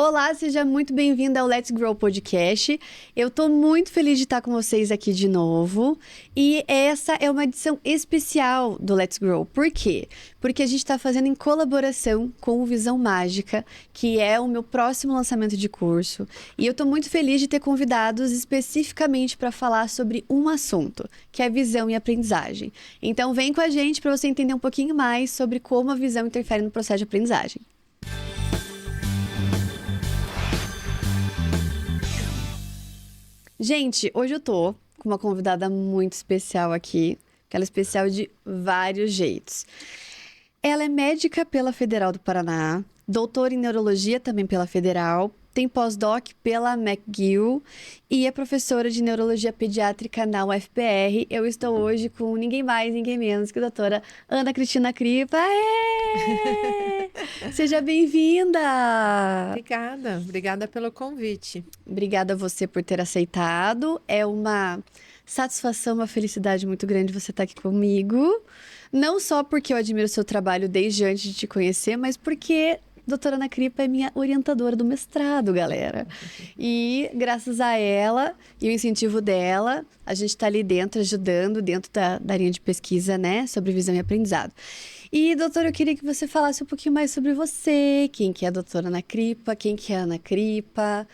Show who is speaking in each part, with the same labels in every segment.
Speaker 1: Olá, seja muito bem-vinda ao Let's Grow Podcast. Eu tô muito feliz de estar com vocês aqui de novo. E essa é uma edição especial do Let's Grow. Por quê? Porque a gente está fazendo em colaboração com o Visão Mágica, que é o meu próximo lançamento de curso. E eu tô muito feliz de ter convidados especificamente para falar sobre um assunto, que é visão e aprendizagem. Então vem com a gente para você entender um pouquinho mais sobre como a visão interfere no processo de aprendizagem. Gente, hoje eu tô com uma convidada muito especial aqui, aquela especial de vários jeitos. Ela é médica pela Federal do Paraná, doutora em neurologia também pela Federal, tem pós-doc pela McGill e é professora de neurologia pediátrica na UFPR. Eu estou hoje com ninguém mais, ninguém menos que a doutora Ana Cristina Cripa. Seja bem-vinda!
Speaker 2: Obrigada pelo convite.
Speaker 1: Obrigada a você por ter aceitado. É uma satisfação, uma felicidade muito grande você estar aqui comigo. Não só porque eu admiro o seu trabalho desde antes de te conhecer, mas porque a doutora Ana Cripa é minha orientadora do mestrado, galera. E graças a ela e o incentivo dela, a gente está ali dentro, ajudando, dentro da linha de pesquisa, né, sobre visão e aprendizado. E, doutora, eu queria que você falasse um pouquinho mais sobre você, quem que é a doutora Ana Cripa, quem que é a Ana Cripa,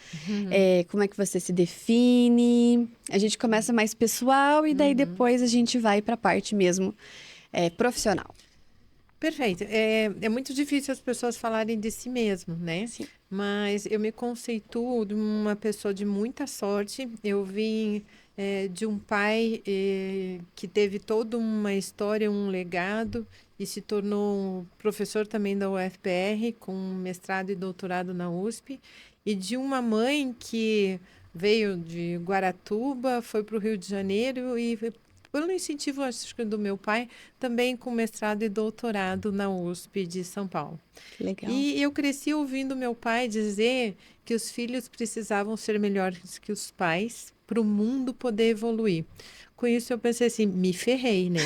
Speaker 1: como é que você se define. A gente começa mais pessoal e daí depois a gente vai para a parte mesmo profissional.
Speaker 2: Perfeito. É muito difícil as pessoas falarem de si mesmo, né?
Speaker 1: Sim.
Speaker 2: Mas eu me conceituo de uma pessoa de muita sorte. Eu vim de um pai que teve toda uma história, um legado e se tornou professor também da UFPR, com mestrado e doutorado na USP. E de uma mãe que veio de Guaratuba, foi para o Rio de Janeiro e pelo incentivo, acho que do meu pai, também com mestrado e doutorado na USP de São Paulo.
Speaker 1: Que legal.
Speaker 2: E eu cresci ouvindo meu pai dizer que os filhos precisavam ser melhores que os pais para o mundo poder evoluir. Com isso eu pensei assim, me ferrei, né?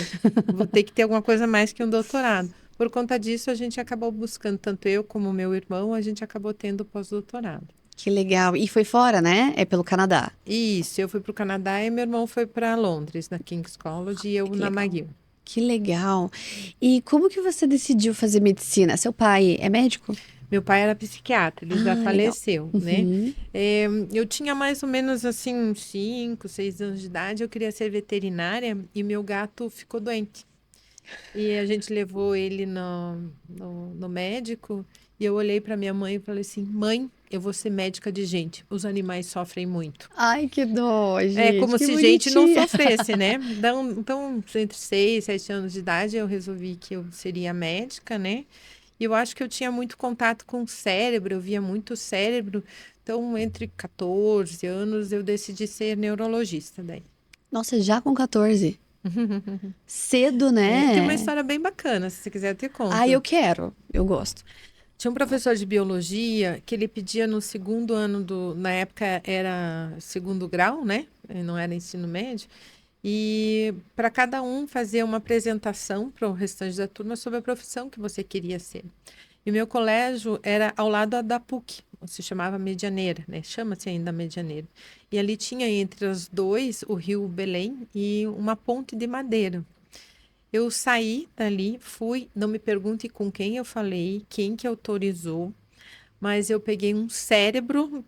Speaker 2: Vou ter que ter alguma coisa mais que um doutorado. Por conta disso, a gente acabou buscando, tanto eu como meu irmão, a gente acabou tendo pós-doutorado.
Speaker 1: Que legal. E foi fora, né? É pelo Canadá.
Speaker 2: Isso, eu fui para o Canadá e meu irmão foi para Londres, na King's College, e eu
Speaker 1: Que
Speaker 2: na
Speaker 1: legal.
Speaker 2: McGill.
Speaker 1: Que legal. E como que você decidiu fazer medicina? Seu pai é médico?
Speaker 2: Meu pai era psiquiatra, ele já
Speaker 1: Legal.
Speaker 2: faleceu, né? Eu tinha mais ou menos assim, uns 5, 6 anos de idade, eu queria ser veterinária e meu gato ficou doente. E a gente levou ele no médico e eu olhei para minha mãe e falei assim, mãe, eu vou ser médica de gente, os animais sofrem muito.
Speaker 1: Ai, que dó,
Speaker 2: É
Speaker 1: gente.
Speaker 2: como
Speaker 1: Que
Speaker 2: se gente não
Speaker 1: bonitinha.
Speaker 2: sofresse, né? Então, entre 6 7 anos de idade, eu resolvi que eu seria médica, né? E eu acho que eu tinha muito contato com o cérebro, eu via muito o cérebro. Então, entre 14 anos, eu decidi ser neurologista daí.
Speaker 1: Nossa, já com 14. Cedo,
Speaker 2: Tem uma
Speaker 1: né?
Speaker 2: história bem bacana, se você quiser eu te
Speaker 1: Ai, eu
Speaker 2: conto.
Speaker 1: quero. Eu gosto.
Speaker 2: Tinha um professor de biologia que ele pedia no segundo ano na época era segundo grau, né? Não era ensino médio. E para cada um fazer uma apresentação para o restante da turma sobre a profissão que você queria ser. E meu colégio era ao lado da PUC, se chamava Medianeira, né? Chama-se ainda Medianeira. E ali tinha entre os dois o Rio Belém e uma ponte de madeira. Eu saí dali, fui, não me pergunte com quem eu falei, quem que autorizou, mas eu peguei um cérebro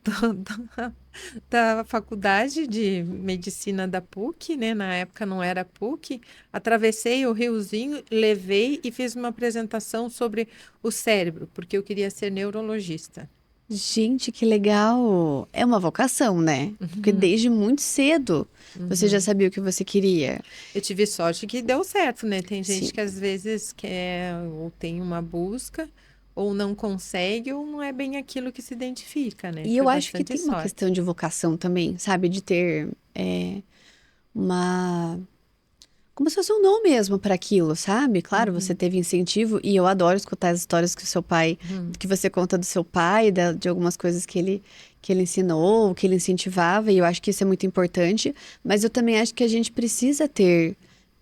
Speaker 2: da faculdade de medicina da PUC, né? Na época não era PUC. Atravessei o riozinho, levei e fiz uma apresentação sobre o cérebro, porque eu queria ser neurologista.
Speaker 1: Gente, que legal. É uma vocação, né? Porque desde muito cedo você já sabia o que você queria.
Speaker 2: Eu tive sorte que deu certo, né? Tem
Speaker 1: Sim.
Speaker 2: gente que às vezes quer ou tem uma busca ou não consegue ou não é bem aquilo que se identifica, né?
Speaker 1: E
Speaker 2: Foi
Speaker 1: eu acho que
Speaker 2: bastante
Speaker 1: tem uma
Speaker 2: sorte.
Speaker 1: questão de vocação também, sabe? De ter uma. Como se fosse um não mesmo para aquilo, sabe? Claro, você teve incentivo e eu adoro escutar as histórias que o seu pai, que você conta do seu pai, de algumas coisas que ele ensinou, que ele incentivava, e eu acho que isso é muito importante, mas eu também acho que a gente precisa ter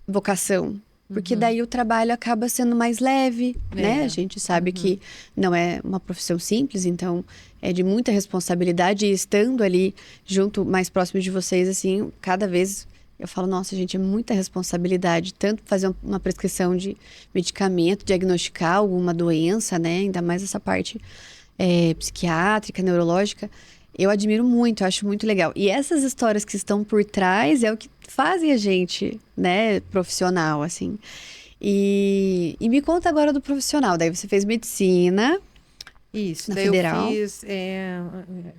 Speaker 1: vocação porque daí o trabalho acaba sendo mais leve, né? A gente sabe que não é uma profissão simples, então é de muita responsabilidade. E estando ali junto, mais próximo de vocês, assim, cada vez eu falo, nossa, gente, é muita responsabilidade. Tanto fazer uma prescrição de medicamento, diagnosticar alguma doença, né? Ainda mais essa parte psiquiátrica, neurológica. Eu admiro muito, eu acho muito legal. E essas histórias que estão por trás é o que fazem a gente, né, profissional, assim. E me conta agora do profissional. Daí você fez medicina
Speaker 2: Isso,
Speaker 1: na
Speaker 2: daí eu
Speaker 1: Federal.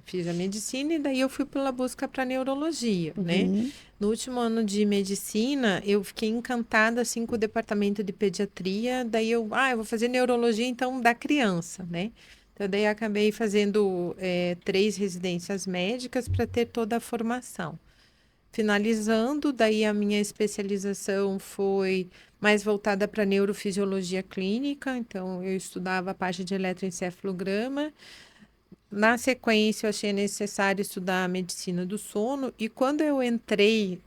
Speaker 2: fiz a medicina e daí eu fui pela busca para neurologia, né? No último ano de medicina, eu fiquei encantada, assim, com o departamento de pediatria, daí eu vou fazer neurologia, então, da criança, né? Então, daí eu acabei fazendo 3 residências médicas para ter toda a formação. Finalizando, daí a minha especialização foi mais voltada para neurofisiologia clínica, então eu estudava a parte de eletroencefalograma. Na sequência, eu achei necessário estudar a medicina do sono, e quando eu entrei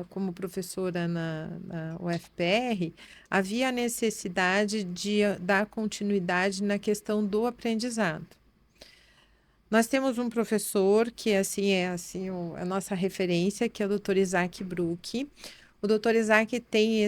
Speaker 2: como professora na UFPR, havia a necessidade de dar continuidade na questão do aprendizado. Nós temos um professor que a nossa referência, que é o Dr. Isaac Bruck. O Dr. Isaac tem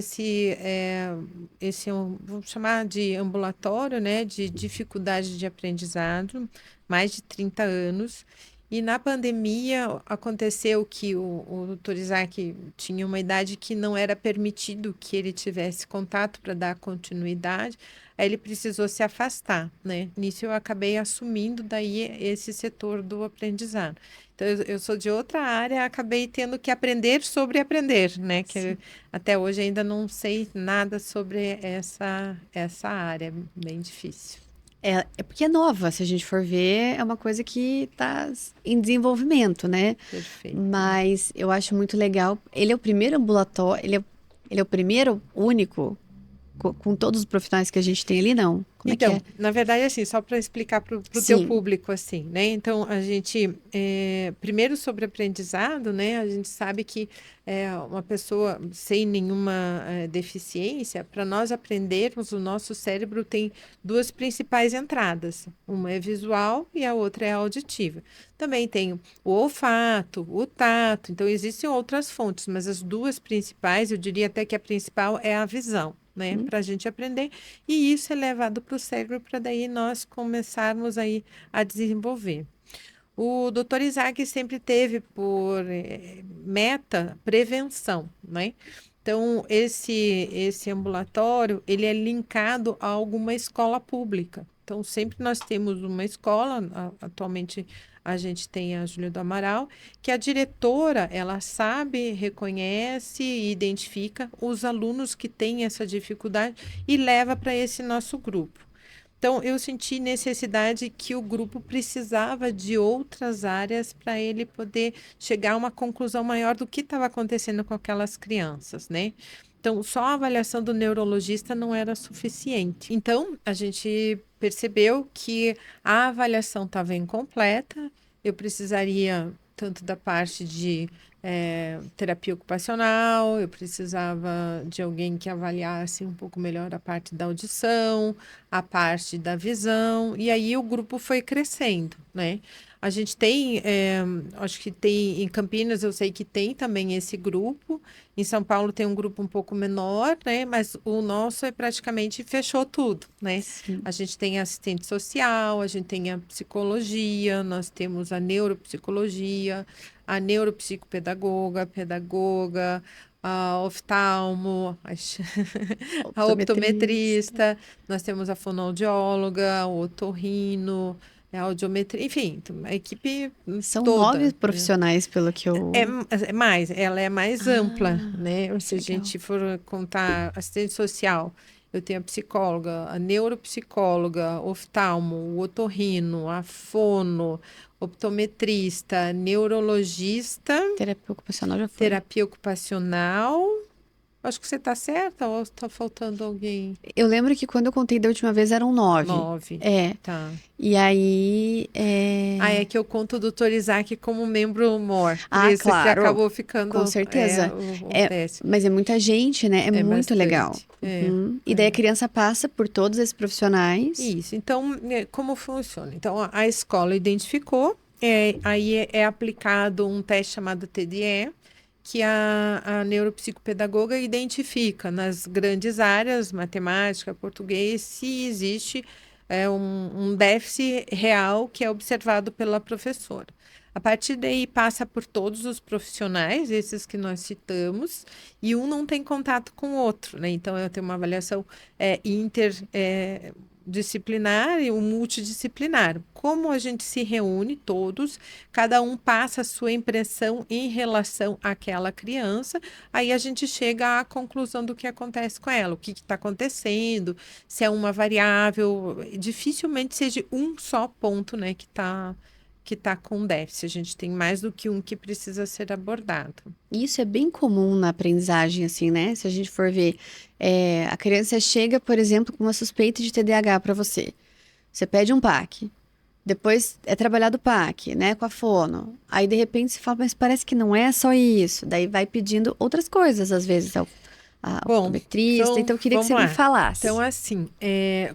Speaker 2: vamos chamar de ambulatório, né, de dificuldade de aprendizado, mais de 30 anos. E na pandemia aconteceu que o Dr. Isaac tinha uma idade que não era permitido que ele tivesse contato para dar continuidade. Aí ele precisou se afastar, né? Nisso eu acabei assumindo daí esse setor do aprendizado. Então, eu sou de outra área, acabei tendo que aprender sobre aprender, né? Até hoje ainda não sei nada sobre essa área, bem difícil.
Speaker 1: É porque é nova, se a gente for ver, é uma coisa que está em desenvolvimento, né?
Speaker 2: Perfeito.
Speaker 1: Mas eu acho muito legal. Ele é o primeiro ambulatório, ele é o primeiro único com todos os profissionais que a gente tem ali, não? Como é que
Speaker 2: Então,
Speaker 1: é?
Speaker 2: na verdade, assim, só para explicar para o teu
Speaker 1: Sim.
Speaker 2: público, assim, né? Então, a gente, primeiro sobre aprendizado, né? A gente sabe que uma pessoa sem nenhuma deficiência, para nós aprendermos, o nosso cérebro tem 2 principais entradas. Uma é visual e a outra é auditiva. Também tem o olfato, o tato. Então, existem outras fontes, mas as 2 principais, eu diria até que a principal é a visão, né, para a gente aprender, e isso é levado para o cérebro para daí nós começarmos aí a desenvolver. O Dr. Isaac sempre teve por meta prevenção, né? Então, esse ambulatório, ele é linkado a alguma escola pública. Então, sempre nós temos uma escola, atualmente a gente tem a Júlia do Amaral, que a diretora, ela sabe, reconhece e identifica os alunos que têm essa dificuldade e leva para esse nosso grupo. Então, eu senti necessidade que o grupo precisava de outras áreas para ele poder chegar a uma conclusão maior do que estava acontecendo com aquelas crianças, né? Então, só a avaliação do neurologista não era suficiente. Então, a gente percebeu que a avaliação estava incompleta, eu precisaria tanto da parte de terapia ocupacional, eu precisava de alguém que avaliasse um pouco melhor a parte da audição, a parte da visão, e aí o grupo foi crescendo, né? A gente tem, acho que tem em Campinas, eu sei que tem também esse grupo. Em São Paulo tem um grupo um pouco menor, né? Mas o nosso praticamente fechou tudo, né?
Speaker 1: Sim.
Speaker 2: A gente tem assistente social, a gente tem a psicologia, nós temos a neuropsicologia, a neuropsicopedagoga, pedagoga, a oftalmo, a
Speaker 1: Optometrista.
Speaker 2: optometrista, nós temos a fonoaudióloga, o otorrino, a audiometria, enfim, a equipe
Speaker 1: São 9
Speaker 2: toda, né?
Speaker 1: profissionais, pelo que eu.
Speaker 2: Ela é mais ampla,
Speaker 1: Ah,
Speaker 2: né? Se a
Speaker 1: legal.
Speaker 2: gente for contar assistente social, eu tenho a psicóloga, a neuropsicóloga, oftalmo, o otorrino, a fono, optometrista, neurologista,
Speaker 1: Terapia ocupacional já foi.
Speaker 2: terapia ocupacional. Acho que você está certa ou está faltando alguém?
Speaker 1: Eu lembro que quando eu contei da última vez eram 9.
Speaker 2: 9.
Speaker 1: É.
Speaker 2: Tá.
Speaker 1: E aí.
Speaker 2: Ah, é que eu conto o Dr. Isaac como membro mor, por
Speaker 1: Ah,
Speaker 2: isso que
Speaker 1: claro,
Speaker 2: acabou
Speaker 1: com
Speaker 2: ficando
Speaker 1: certeza.
Speaker 2: o
Speaker 1: É,
Speaker 2: décimo.
Speaker 1: mas é muita gente, né? É
Speaker 2: É
Speaker 1: muito legal.
Speaker 2: bastante. É,
Speaker 1: Uhum. E daí a
Speaker 2: é.
Speaker 1: criança passa por todos esses profissionais.
Speaker 2: Isso. Então, como funciona? Então, a escola identificou, aí é aplicado um teste chamado TDE, que a neuropsicopedagoga identifica nas grandes áreas, matemática, português, se existe um déficit real que é observado pela professora. A partir daí passa por todos os profissionais, esses que nós citamos, e um não tem contato com o outro, né? Então, eu tenho uma avaliação interdisciplinar e um multidisciplinar. Como a gente se reúne todos, cada um passa a sua impressão em relação àquela criança, aí a gente chega à conclusão do que acontece com ela, o que está acontecendo, se é uma variável, dificilmente seja um só ponto, né, que tá com déficit. A gente tem mais do que um que precisa ser abordado.
Speaker 1: E isso é bem comum na aprendizagem, assim, né? Se a gente for ver, a criança chega, por exemplo, com uma suspeita de TDAH para você. Você pede um PAC. Depois é trabalhado o PAC, né, com a fono. Aí, de repente, você fala, mas parece que não é só isso. Daí vai pedindo outras coisas, às vezes, ao
Speaker 2: Bom,
Speaker 1: optometrista.
Speaker 2: então
Speaker 1: Então, eu queria que
Speaker 2: vamos
Speaker 1: você me
Speaker 2: lá. Então,
Speaker 1: falasse.
Speaker 2: assim,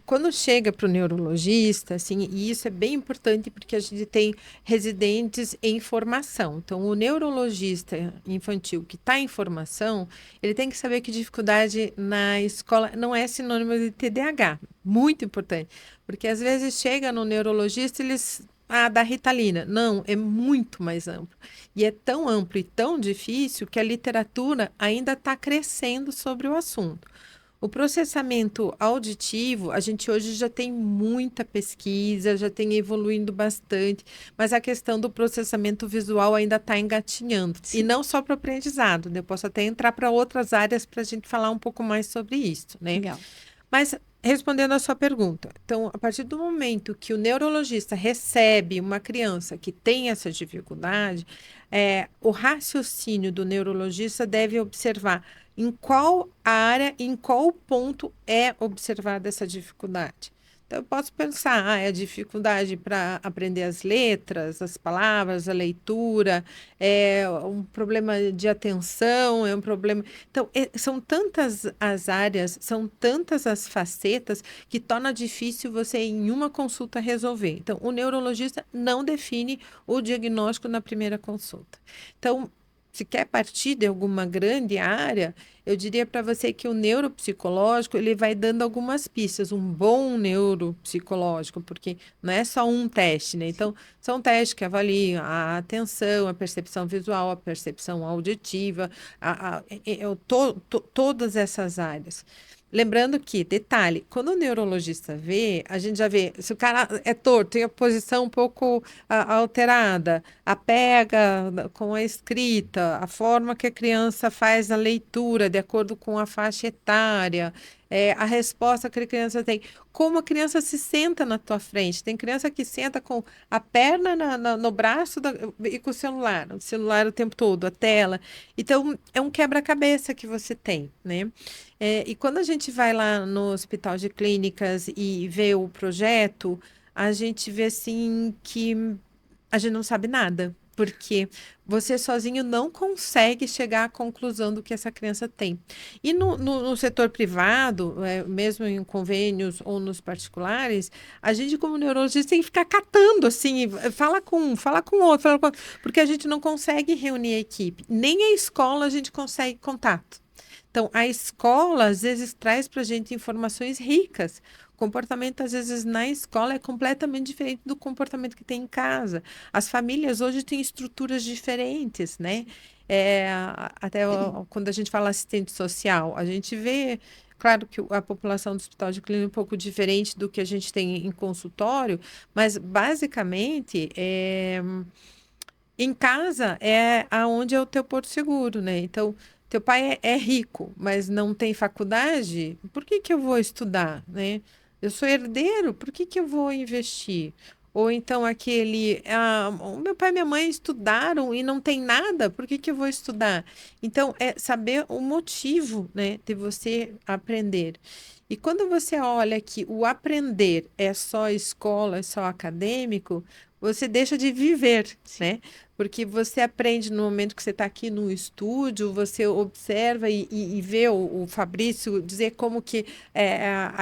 Speaker 2: quando chega para o neurologista, assim, e isso é bem importante porque a gente tem residentes em formação. Então, o neurologista infantil que está em formação, ele tem que saber que dificuldade na escola não é sinônimo de TDAH. Muito importante, porque às vezes chega no neurologista e eles. Ah, da Ritalina. Não, é muito mais amplo. E é tão amplo e tão difícil que a literatura ainda está crescendo sobre o assunto. O processamento auditivo, a gente hoje já tem muita pesquisa, já tem evoluindo bastante, mas a questão do processamento visual ainda está engatinhando. E
Speaker 1: Sim,
Speaker 2: não só para o aprendizado, né? Eu posso até entrar para outras áreas para a gente falar um pouco mais sobre isso, né?
Speaker 1: legal.
Speaker 2: Mas respondendo à sua pergunta, então, a partir do momento que o neurologista recebe uma criança que tem essa dificuldade, o raciocínio do neurologista deve observar em qual área, em qual ponto é observada essa dificuldade. Então, eu posso pensar, é a dificuldade para aprender as letras, as palavras, a leitura, é um problema de atenção, é um problema. Então, são tantas as áreas, são tantas as facetas que torna difícil você, em uma consulta, resolver. Então, o neurologista não define o diagnóstico na primeira consulta. Então, se quer partir de alguma grande área, eu diria para você que o neuropsicológico ele vai dando algumas pistas, um bom neuropsicológico, porque não é só um teste, né? Então, são testes que avaliam a atenção, a percepção visual, a percepção auditiva, todas essas áreas. Lembrando que, detalhe, quando o neurologista vê, a gente já vê, se o cara é torto, tem a posição um pouco alterada, a pega com a escrita, a forma que a criança faz a leitura, de acordo com a faixa etária, a resposta que a criança tem, como a criança se senta na tua frente. Tem criança que senta com a perna no braço e com o celular o tempo todo, a tela. Então, é um quebra-cabeça que você tem, né? E quando a gente vai lá no Hospital de Clínicas e vê o projeto, a gente vê assim que a gente não sabe nada, porque você sozinho não consegue chegar à conclusão do que essa criança tem. E no setor privado, mesmo em convênios ou nos particulares, a gente, como neurologista, tem que ficar catando, assim, fala com um, fala com outro, porque a gente não consegue reunir a equipe. Nem a escola a gente consegue contato. Então, a escola, às vezes, traz para a gente informações ricas. O comportamento, às vezes, na escola é completamente diferente do comportamento que tem em casa. As famílias hoje têm estruturas diferentes, né? Quando a gente fala assistente social, a gente vê, claro que a população do hospital de clínica é um pouco diferente do que a gente tem em consultório, mas, basicamente, em casa é aonde é o teu porto seguro, né? Então, teu pai é rico, mas não tem faculdade, por que que eu vou estudar, né? Eu sou herdeiro, por que que eu vou investir? Ou então aquele, o meu pai e minha mãe estudaram e não tem nada, por que que eu vou estudar? Então, é saber o motivo, né, de você aprender. E quando você olha que o aprender é só escola, é só acadêmico, você deixa de viver,
Speaker 1: Sim.
Speaker 2: né? Porque você aprende no momento que você está aqui no estúdio, você observa e vê o Fabrício dizer como que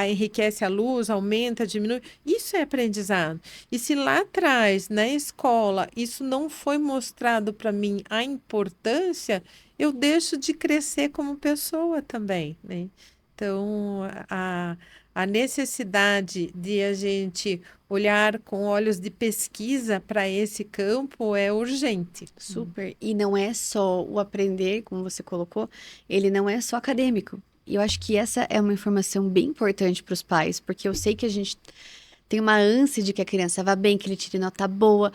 Speaker 2: enriquece a luz, aumenta, diminui. Isso é aprendizado. E se lá atrás, na escola, isso não foi mostrado para mim a importância, eu deixo de crescer como pessoa também, né? Então, a necessidade de a gente olhar com olhos de pesquisa para esse campo é urgente.
Speaker 1: Super. E não é só o aprender, como você colocou, ele não é só acadêmico. E eu acho que essa é uma informação bem importante para os pais, porque eu sei que a gente tem uma ânsia de que a criança vá bem, que ele tire nota boa.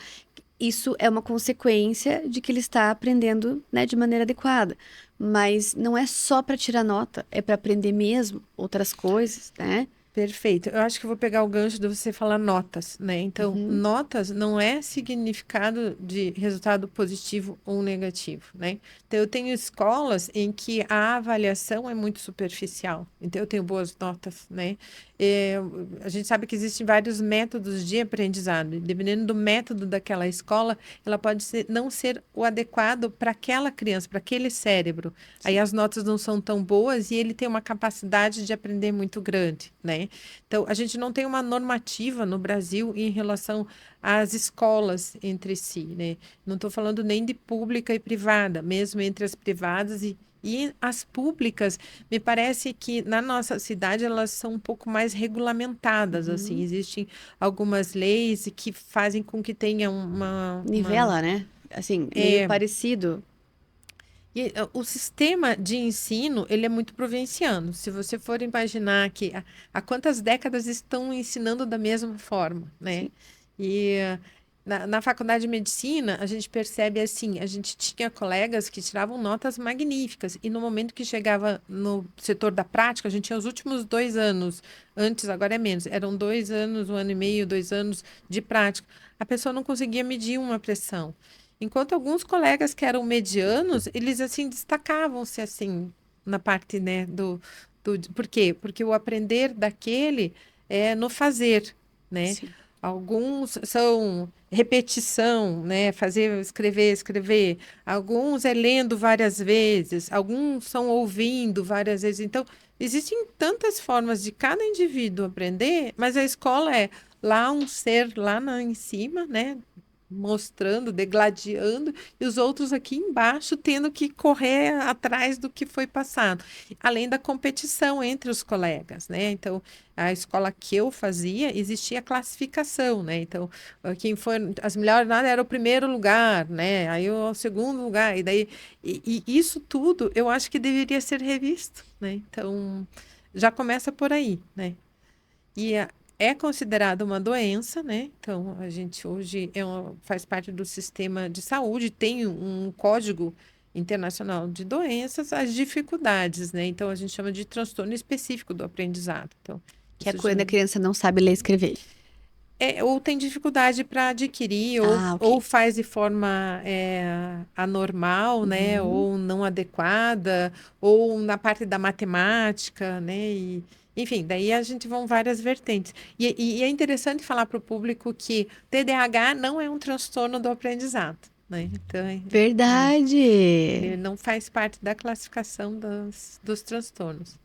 Speaker 1: Isso é uma consequência de que ele está aprendendo, né, de maneira adequada. Mas não é só para tirar nota, é para aprender mesmo outras coisas, né?
Speaker 2: Perfeito. Eu acho que eu vou pegar o gancho de você falar notas, né? Então,
Speaker 1: Uhum.
Speaker 2: notas não é significado de resultado positivo ou negativo, né? Então, eu tenho escolas em que a avaliação é muito superficial. Então, eu tenho boas notas, né? É, a gente sabe que existem vários métodos de aprendizado. E dependendo do método daquela escola, ela pode não ser o adequado para aquela criança, para aquele cérebro. Aí
Speaker 1: Sim.
Speaker 2: as notas não são tão boas e ele tem uma capacidade de aprender muito grande, né? Então, a gente não tem uma normativa no Brasil em relação às escolas entre si, né? Não estou falando nem de pública e privada, mesmo entre as privadas e as públicas, me parece que na nossa cidade elas são um pouco mais regulamentadas, assim.
Speaker 1: Uhum.
Speaker 2: Existem algumas leis que fazem com que tenha
Speaker 1: Nivela, né? Assim, meio
Speaker 2: é,
Speaker 1: parecido.
Speaker 2: o sistema de ensino, ele é muito provinciano. Se você for imaginar que há quantas décadas estão ensinando da mesma forma, né?
Speaker 1: Sim.
Speaker 2: E na faculdade de medicina, a gente percebe assim, a gente tinha colegas que tiravam notas magníficas, e no momento que chegava no setor da prática, a gente tinha os últimos 2 anos, antes, agora é menos, eram 2 anos, 1 ano e meio, 2 anos de prática. A pessoa não conseguia medir uma pressão. Enquanto alguns colegas que eram medianos, eles assim destacavam-se assim na parte, né, por quê? Porque o aprender daquele é no fazer, né?
Speaker 1: Sim.
Speaker 2: Alguns são repetição, né? Fazer, escrever, escrever. Alguns é lendo várias vezes, alguns são ouvindo várias vezes. Então, existem tantas formas de cada indivíduo aprender, mas a escola é lá um ser em cima, né? Mostrando, degladiando, e os outros aqui embaixo tendo que correr atrás do que foi passado, além da competição entre os colegas, né? Então, a escola que eu fazia, existia classificação, né? Então, quem foi, as melhores nada era o primeiro lugar, né? Aí o segundo lugar, e daí, e isso tudo eu acho que deveria ser revisto, né? Então, já começa por aí, né? E é considerada uma doença, né? Então, a gente hoje faz parte do sistema de saúde, tem um código internacional de doenças, as dificuldades, né? Então, a gente chama de transtorno específico do aprendizado. Então,
Speaker 1: Que é
Speaker 2: isso já
Speaker 1: quando a criança não sabe ler e escrever.
Speaker 2: ou tem dificuldade para adquirir,
Speaker 1: Ah, ok.
Speaker 2: ou faz de forma anormal, né?
Speaker 1: Uhum.
Speaker 2: Ou não adequada, ou na parte da matemática, né? Enfim, daí a gente vão várias vertentes. E é interessante falar para o público que TDAH não é um transtorno do aprendizado, né? Então, ele
Speaker 1: Verdade.
Speaker 2: não faz parte da classificação dos transtornos.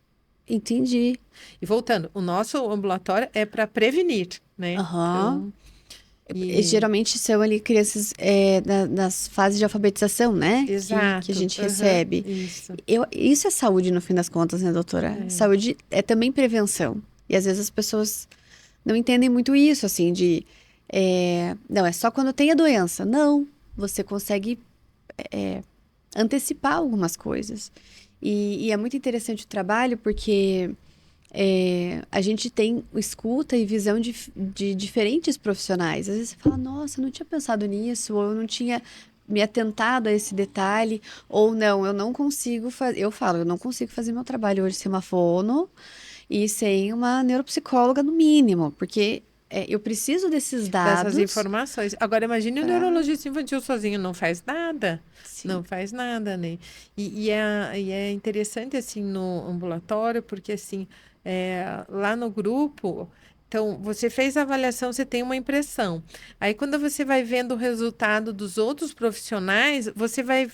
Speaker 1: Entendi.
Speaker 2: E voltando, o nosso ambulatório é para prevenir, né?
Speaker 1: Aham.
Speaker 2: Então,
Speaker 1: Geralmente são ali crianças nas fases de alfabetização, né? Que a
Speaker 2: exato,
Speaker 1: gente
Speaker 2: aham,
Speaker 1: recebe.
Speaker 2: isso.
Speaker 1: Isso é saúde no fim das contas, né, doutora?
Speaker 2: É.
Speaker 1: Saúde é também prevenção. E às vezes as pessoas não entendem muito isso, assim, não, é só quando tem a doença. Não, você consegue antecipar algumas coisas. E é muito interessante o trabalho porque a gente tem escuta e visão de diferentes profissionais. Às vezes você fala, nossa, eu não tinha pensado nisso, ou eu não tinha me atentado a esse detalhe, ou não, eu não consigo fazer. Eu falo, eu não consigo fazer meu trabalho hoje sem uma fono e sem uma neuropsicóloga no mínimo, porque eu preciso desses
Speaker 2: Dessas
Speaker 1: dados.
Speaker 2: informações. Agora, imagine o neurologista infantil sozinho, não faz nada.
Speaker 1: Sim.
Speaker 2: Não faz nada, né? E é interessante, assim, no ambulatório, porque, assim, lá no grupo, então, você fez a avaliação, você tem uma impressão. Aí, quando você vai vendo o resultado dos outros profissionais, você vai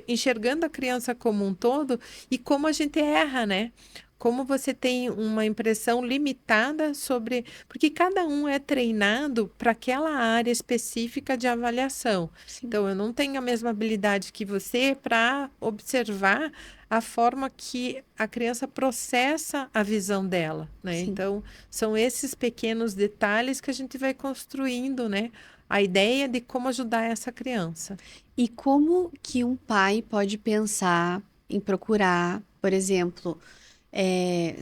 Speaker 2: enxergando a criança como um todo e como a gente erra, né? Como você tem uma impressão limitada sobre. Porque cada um é treinado para aquela área específica de avaliação.
Speaker 1: Sim.
Speaker 2: Então, eu não tenho a mesma habilidade que você para observar a forma que a criança processa a visão dela, né?
Speaker 1: Sim.
Speaker 2: Então, são esses pequenos detalhes que a gente vai construindo, né? A ideia de como ajudar essa criança.
Speaker 1: E como que um pai pode pensar em procurar, por exemplo,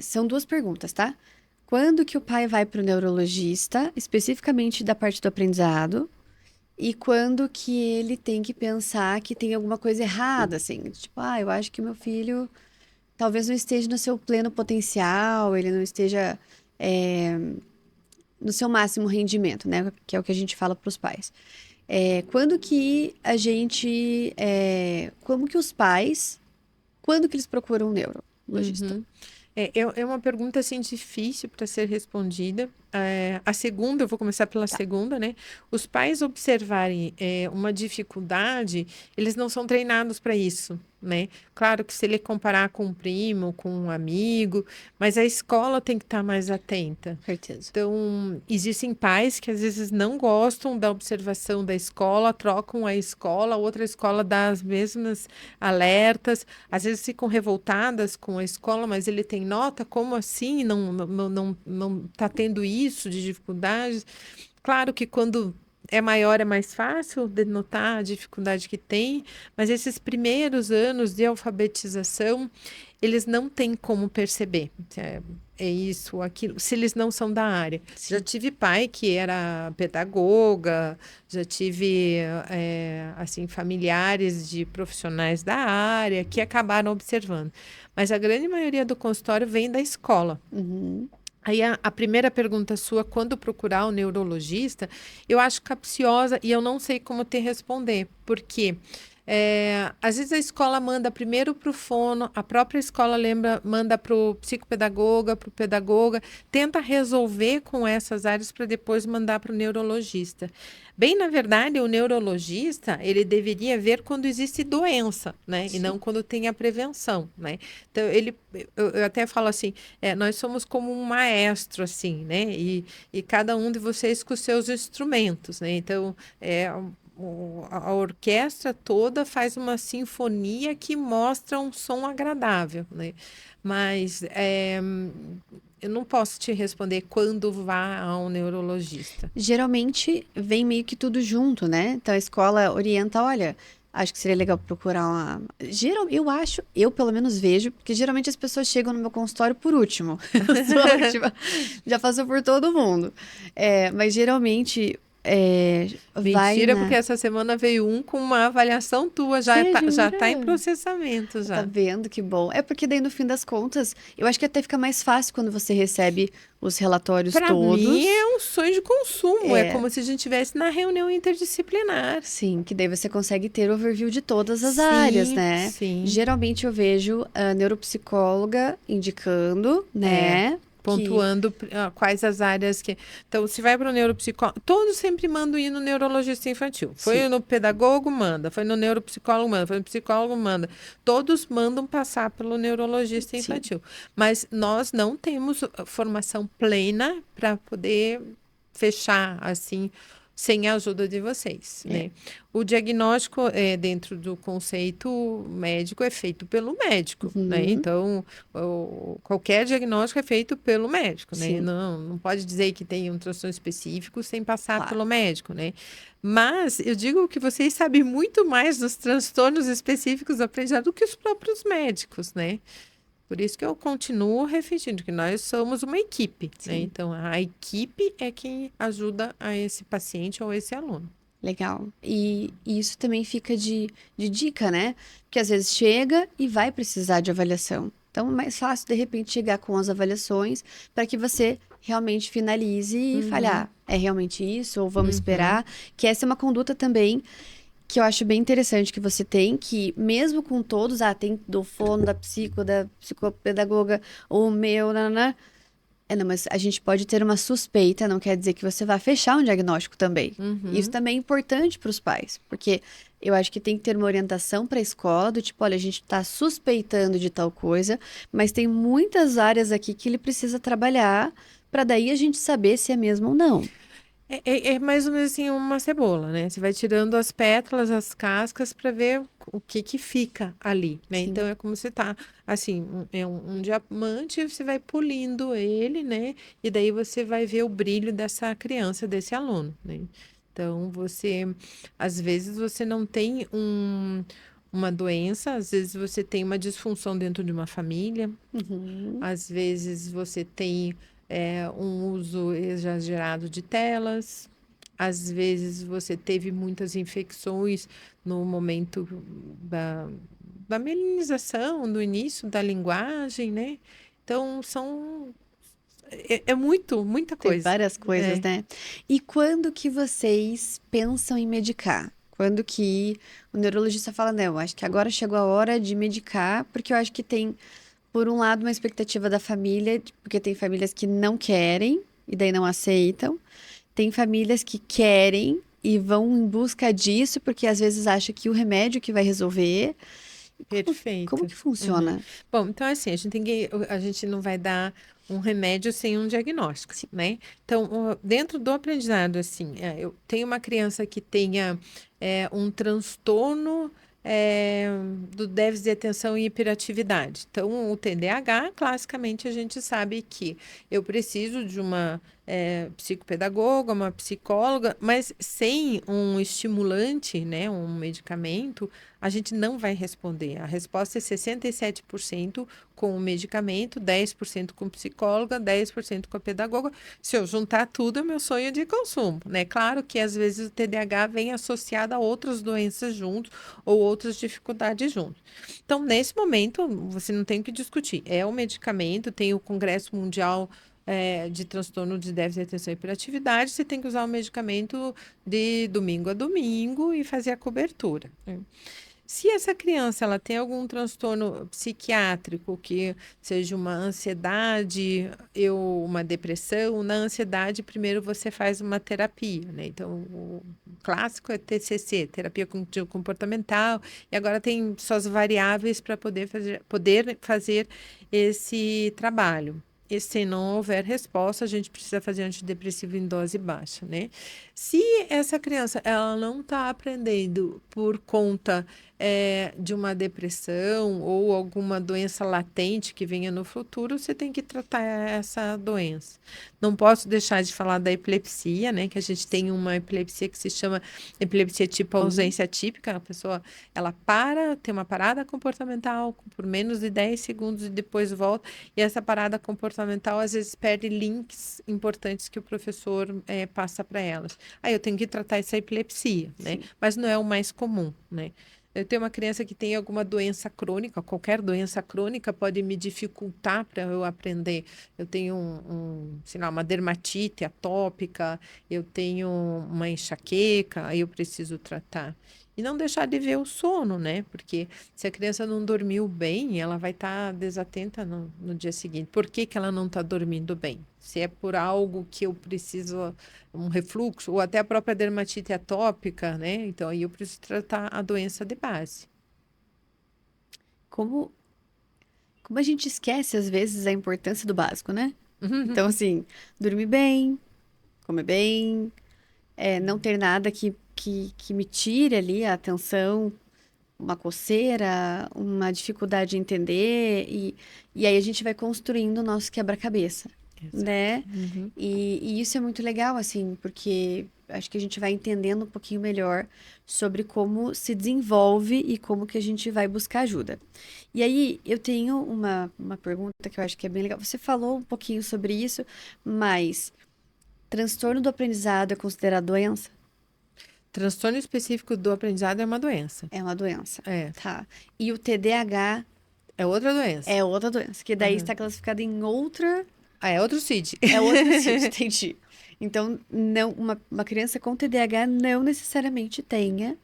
Speaker 1: são duas perguntas, tá? Quando que o pai vai para o neurologista, especificamente da parte do aprendizado, e quando que ele tem que pensar que tem alguma coisa errada, assim, tipo, eu acho que meu filho talvez não esteja no seu pleno potencial, ele não esteja no seu máximo rendimento, né? Que é o que a gente fala para os pais. Quando que a gente, como que os pais, quando que eles procuram um neurologista?
Speaker 2: Uhum. É uma pergunta assim difícil para ser respondida. A segunda, eu vou começar pela
Speaker 1: Tá.
Speaker 2: segunda, né? Os pais observarem uma dificuldade, eles não são treinados para isso, né? Claro que se ele comparar com um primo, com um amigo, mas a escola tem que estar mais atenta.
Speaker 1: Certeza.
Speaker 2: Então, existem pais que às vezes não gostam da observação da escola, trocam a escola, outra escola dá as mesmas alertas, às vezes ficam revoltadas com a escola, mas ele tem nota, como assim? Não está tendo isso de dificuldades? Claro que quando é maior é mais fácil denotar a dificuldade que tem, mas esses primeiros anos de alfabetização, eles não têm como perceber. É isso ou aquilo, se eles não são da área.
Speaker 1: Sim.
Speaker 2: Já tive pai que era pedagoga, já tive assim familiares de profissionais da área que acabaram observando. Mas a grande maioria do consultório vem da escola.
Speaker 1: Uhum.
Speaker 2: Aí a primeira pergunta sua, quando procurar o neurologista, eu acho capciosa e eu não sei como te responder, porque às vezes a escola manda primeiro para o fono, a própria escola manda para o psicopedagoga, para o pedagoga, tenta resolver com essas áreas para depois mandar para o neurologista. Bem, na verdade, o neurologista, ele deveria ver quando existe doença, né?
Speaker 1: Sim.
Speaker 2: E não quando tem a prevenção, né? Então, eu até falo assim, nós somos como um maestro, assim, né? E cada um de vocês com os seus instrumentos, né? Então, a orquestra toda faz uma sinfonia que mostra um som agradável, né? Mas eu não posso te responder quando vá a um neurologista.
Speaker 1: Geralmente vem meio que tudo junto, né? Então a escola orienta, olha, acho que seria legal procurar uma. Eu pelo menos vejo, porque geralmente as pessoas chegam no meu consultório por último. Eu sou a última, já passou por todo mundo. Mas geralmente vai
Speaker 2: Mentira,
Speaker 1: na.
Speaker 2: porque essa semana veio um com uma avaliação tua, já
Speaker 1: Você
Speaker 2: já tá em
Speaker 1: jura?
Speaker 2: processamento
Speaker 1: Tá
Speaker 2: já.
Speaker 1: vendo que bom? É porque daí no fim das contas, eu acho que até fica mais fácil quando você recebe os relatórios
Speaker 2: Para mim
Speaker 1: todos.
Speaker 2: é um sonho de consumo, é
Speaker 1: É,
Speaker 2: como se a gente estivesse na reunião interdisciplinar.
Speaker 1: sim, que daí você consegue ter overview de todas as áreas,
Speaker 2: Sim,
Speaker 1: né?
Speaker 2: sim.
Speaker 1: Geralmente eu vejo a neuropsicóloga indicando, né? Que
Speaker 2: Pontuando quais as áreas que. Então, se vai para o neuropsicólogo, todos sempre mandam ir no neurologista infantil.
Speaker 1: sim,
Speaker 2: Foi no pedagogo, manda. Foi no neuropsicólogo, manda. Foi no psicólogo, manda. Todos mandam passar pelo neurologista
Speaker 1: sim,
Speaker 2: infantil. Mas nós não temos formação plena para poder fechar assim. Sem a ajuda de vocês,
Speaker 1: é.
Speaker 2: né? O diagnóstico dentro do conceito médico é feito pelo médico, né?
Speaker 1: Uhum,
Speaker 2: Então, qualquer diagnóstico é feito pelo médico, né?
Speaker 1: sim,
Speaker 2: Não pode dizer que tem um transtorno específico sem passar
Speaker 1: claro.
Speaker 2: pelo médico, né? Mas eu digo que vocês sabem muito mais dos transtornos específicos do aprendizado do que os próprios médicos, né? Por isso que eu continuo repetindo que nós somos uma equipe, né?
Speaker 1: Sim,
Speaker 2: Então, a equipe é quem ajuda a esse paciente ou esse aluno.
Speaker 1: legal. E isso também fica de dica, né? Porque às vezes chega e vai precisar de avaliação. Então é mais fácil, de repente, chegar com as avaliações para que você realmente finalize e fale, é realmente isso? Ou vamos esperar? Que essa é uma conduta também que eu acho bem interessante que você tem, que mesmo com todos, tem do fono, da psicopedagoga, o meu, nanã. Não, mas a gente pode ter uma suspeita, não quer dizer que você vá fechar um diagnóstico também. Isso também é importante para os pais, porque eu acho que tem que ter uma orientação para a escola, do tipo, olha, a gente está suspeitando de tal coisa, mas tem muitas áreas aqui que ele precisa trabalhar para daí a gente saber se é mesmo ou não.
Speaker 2: É mais ou menos assim uma cebola, né? Você vai tirando as pétalas, as cascas para ver o que que fica ali, né?
Speaker 1: Sim.
Speaker 2: Então é como você tá, assim, é um diamante, você vai polindo ele, né? E daí você vai ver o brilho dessa criança, desse aluno, né? Então às vezes você não tem uma doença, às vezes você tem uma disfunção dentro de uma família, às vezes você tem um uso exagerado de telas. Às vezes você teve muitas infecções no momento da melinização, no início da linguagem, né? Então, muita
Speaker 1: Tem
Speaker 2: coisa.
Speaker 1: várias coisas, né? E quando que vocês pensam em medicar? Quando que o neurologista fala, não, acho que agora chegou a hora de medicar, porque eu acho que tem, por um lado, uma expectativa da família, porque tem famílias que não querem e daí não aceitam. Tem famílias que querem e vão em busca disso, porque às vezes acham que o remédio que vai resolver. Como
Speaker 2: Perfeito.
Speaker 1: que funciona?
Speaker 2: Bom, então assim, a gente não vai dar um remédio sem um diagnóstico,
Speaker 1: Sim.
Speaker 2: né? Então, dentro do aprendizado, assim, eu tenho uma criança que tenha um transtorno do déficit de atenção e hiperatividade. Então, o TDAH, classicamente, a gente sabe que eu preciso de uma psicopedagoga, uma psicóloga, mas sem um estimulante, né, um medicamento, a gente não vai responder. A resposta é 67% com o medicamento, 10% com psicóloga, 10% com a pedagoga. Se eu juntar tudo, é meu sonho de consumo, né? Claro que às vezes o TDAH vem associado a outras doenças juntos ou outras dificuldades juntos. Então, nesse momento, você não tem o que discutir. É o medicamento, tem o Congresso Mundial de transtorno de déficit de atenção e hiperatividade, você tem que usar o medicamento de domingo a domingo e fazer a cobertura. Se essa criança ela tem algum transtorno psiquiátrico, que seja uma ansiedade ou uma depressão, na ansiedade primeiro você faz uma terapia, né? Então, o clássico é TCC, terapia cognitivo comportamental, e agora tem suas variáveis para poder fazer esse trabalho. E se não houver resposta, a gente precisa fazer antidepressivo em dose baixa, né? Se essa criança ela não está aprendendo por conta de uma depressão ou alguma doença latente que venha no futuro, você tem que tratar essa doença. Não posso deixar de falar da epilepsia, né? Que a gente tem uma epilepsia que se chama epilepsia tipo ausência atípica. A pessoa, ela tem uma parada comportamental por menos de 10 segundos e depois volta. E essa parada comportamental, às vezes, perde links importantes que o professor passa para elas. Aí eu tenho que tratar essa epilepsia, né?
Speaker 1: Sim.
Speaker 2: Mas não é o mais comum, né? Eu tenho uma criança que tem alguma doença crônica, qualquer doença crônica pode me dificultar para eu aprender. Eu tenho sei lá, uma dermatite atópica, eu tenho uma enxaqueca, aí eu preciso tratar. E não deixar de ver o sono, né? Porque se a criança não dormiu bem, ela vai estar desatenta no dia seguinte. Por que que ela não está dormindo bem? Se é por algo que eu preciso, um refluxo, ou até a própria dermatite atópica, né? Então, aí eu preciso tratar a doença de base.
Speaker 1: Como a gente esquece, às vezes, a importância do básico, né? Então, assim, dormir bem, comer bem, não ter nada que me tire ali a atenção, uma coceira, uma dificuldade de entender, e aí a gente vai construindo o nosso quebra-cabeça, né? E isso é muito legal, assim, porque acho que a gente vai entendendo um pouquinho melhor sobre como se desenvolve e como que a gente vai buscar ajuda. E aí, eu tenho uma pergunta que eu acho que é bem legal. Você falou um pouquinho sobre isso, mas transtorno do aprendizado é considerado doença?
Speaker 2: Transtorno específico do aprendizado é uma doença.
Speaker 1: É uma doença.
Speaker 2: É.
Speaker 1: Tá. E o TDAH
Speaker 2: É outra doença.
Speaker 1: é outra doença, que daí está classificada em outra.
Speaker 2: Ah, é outro CID.
Speaker 1: É outro CID, entendi. Então, não, uma criança com TDAH não necessariamente tenha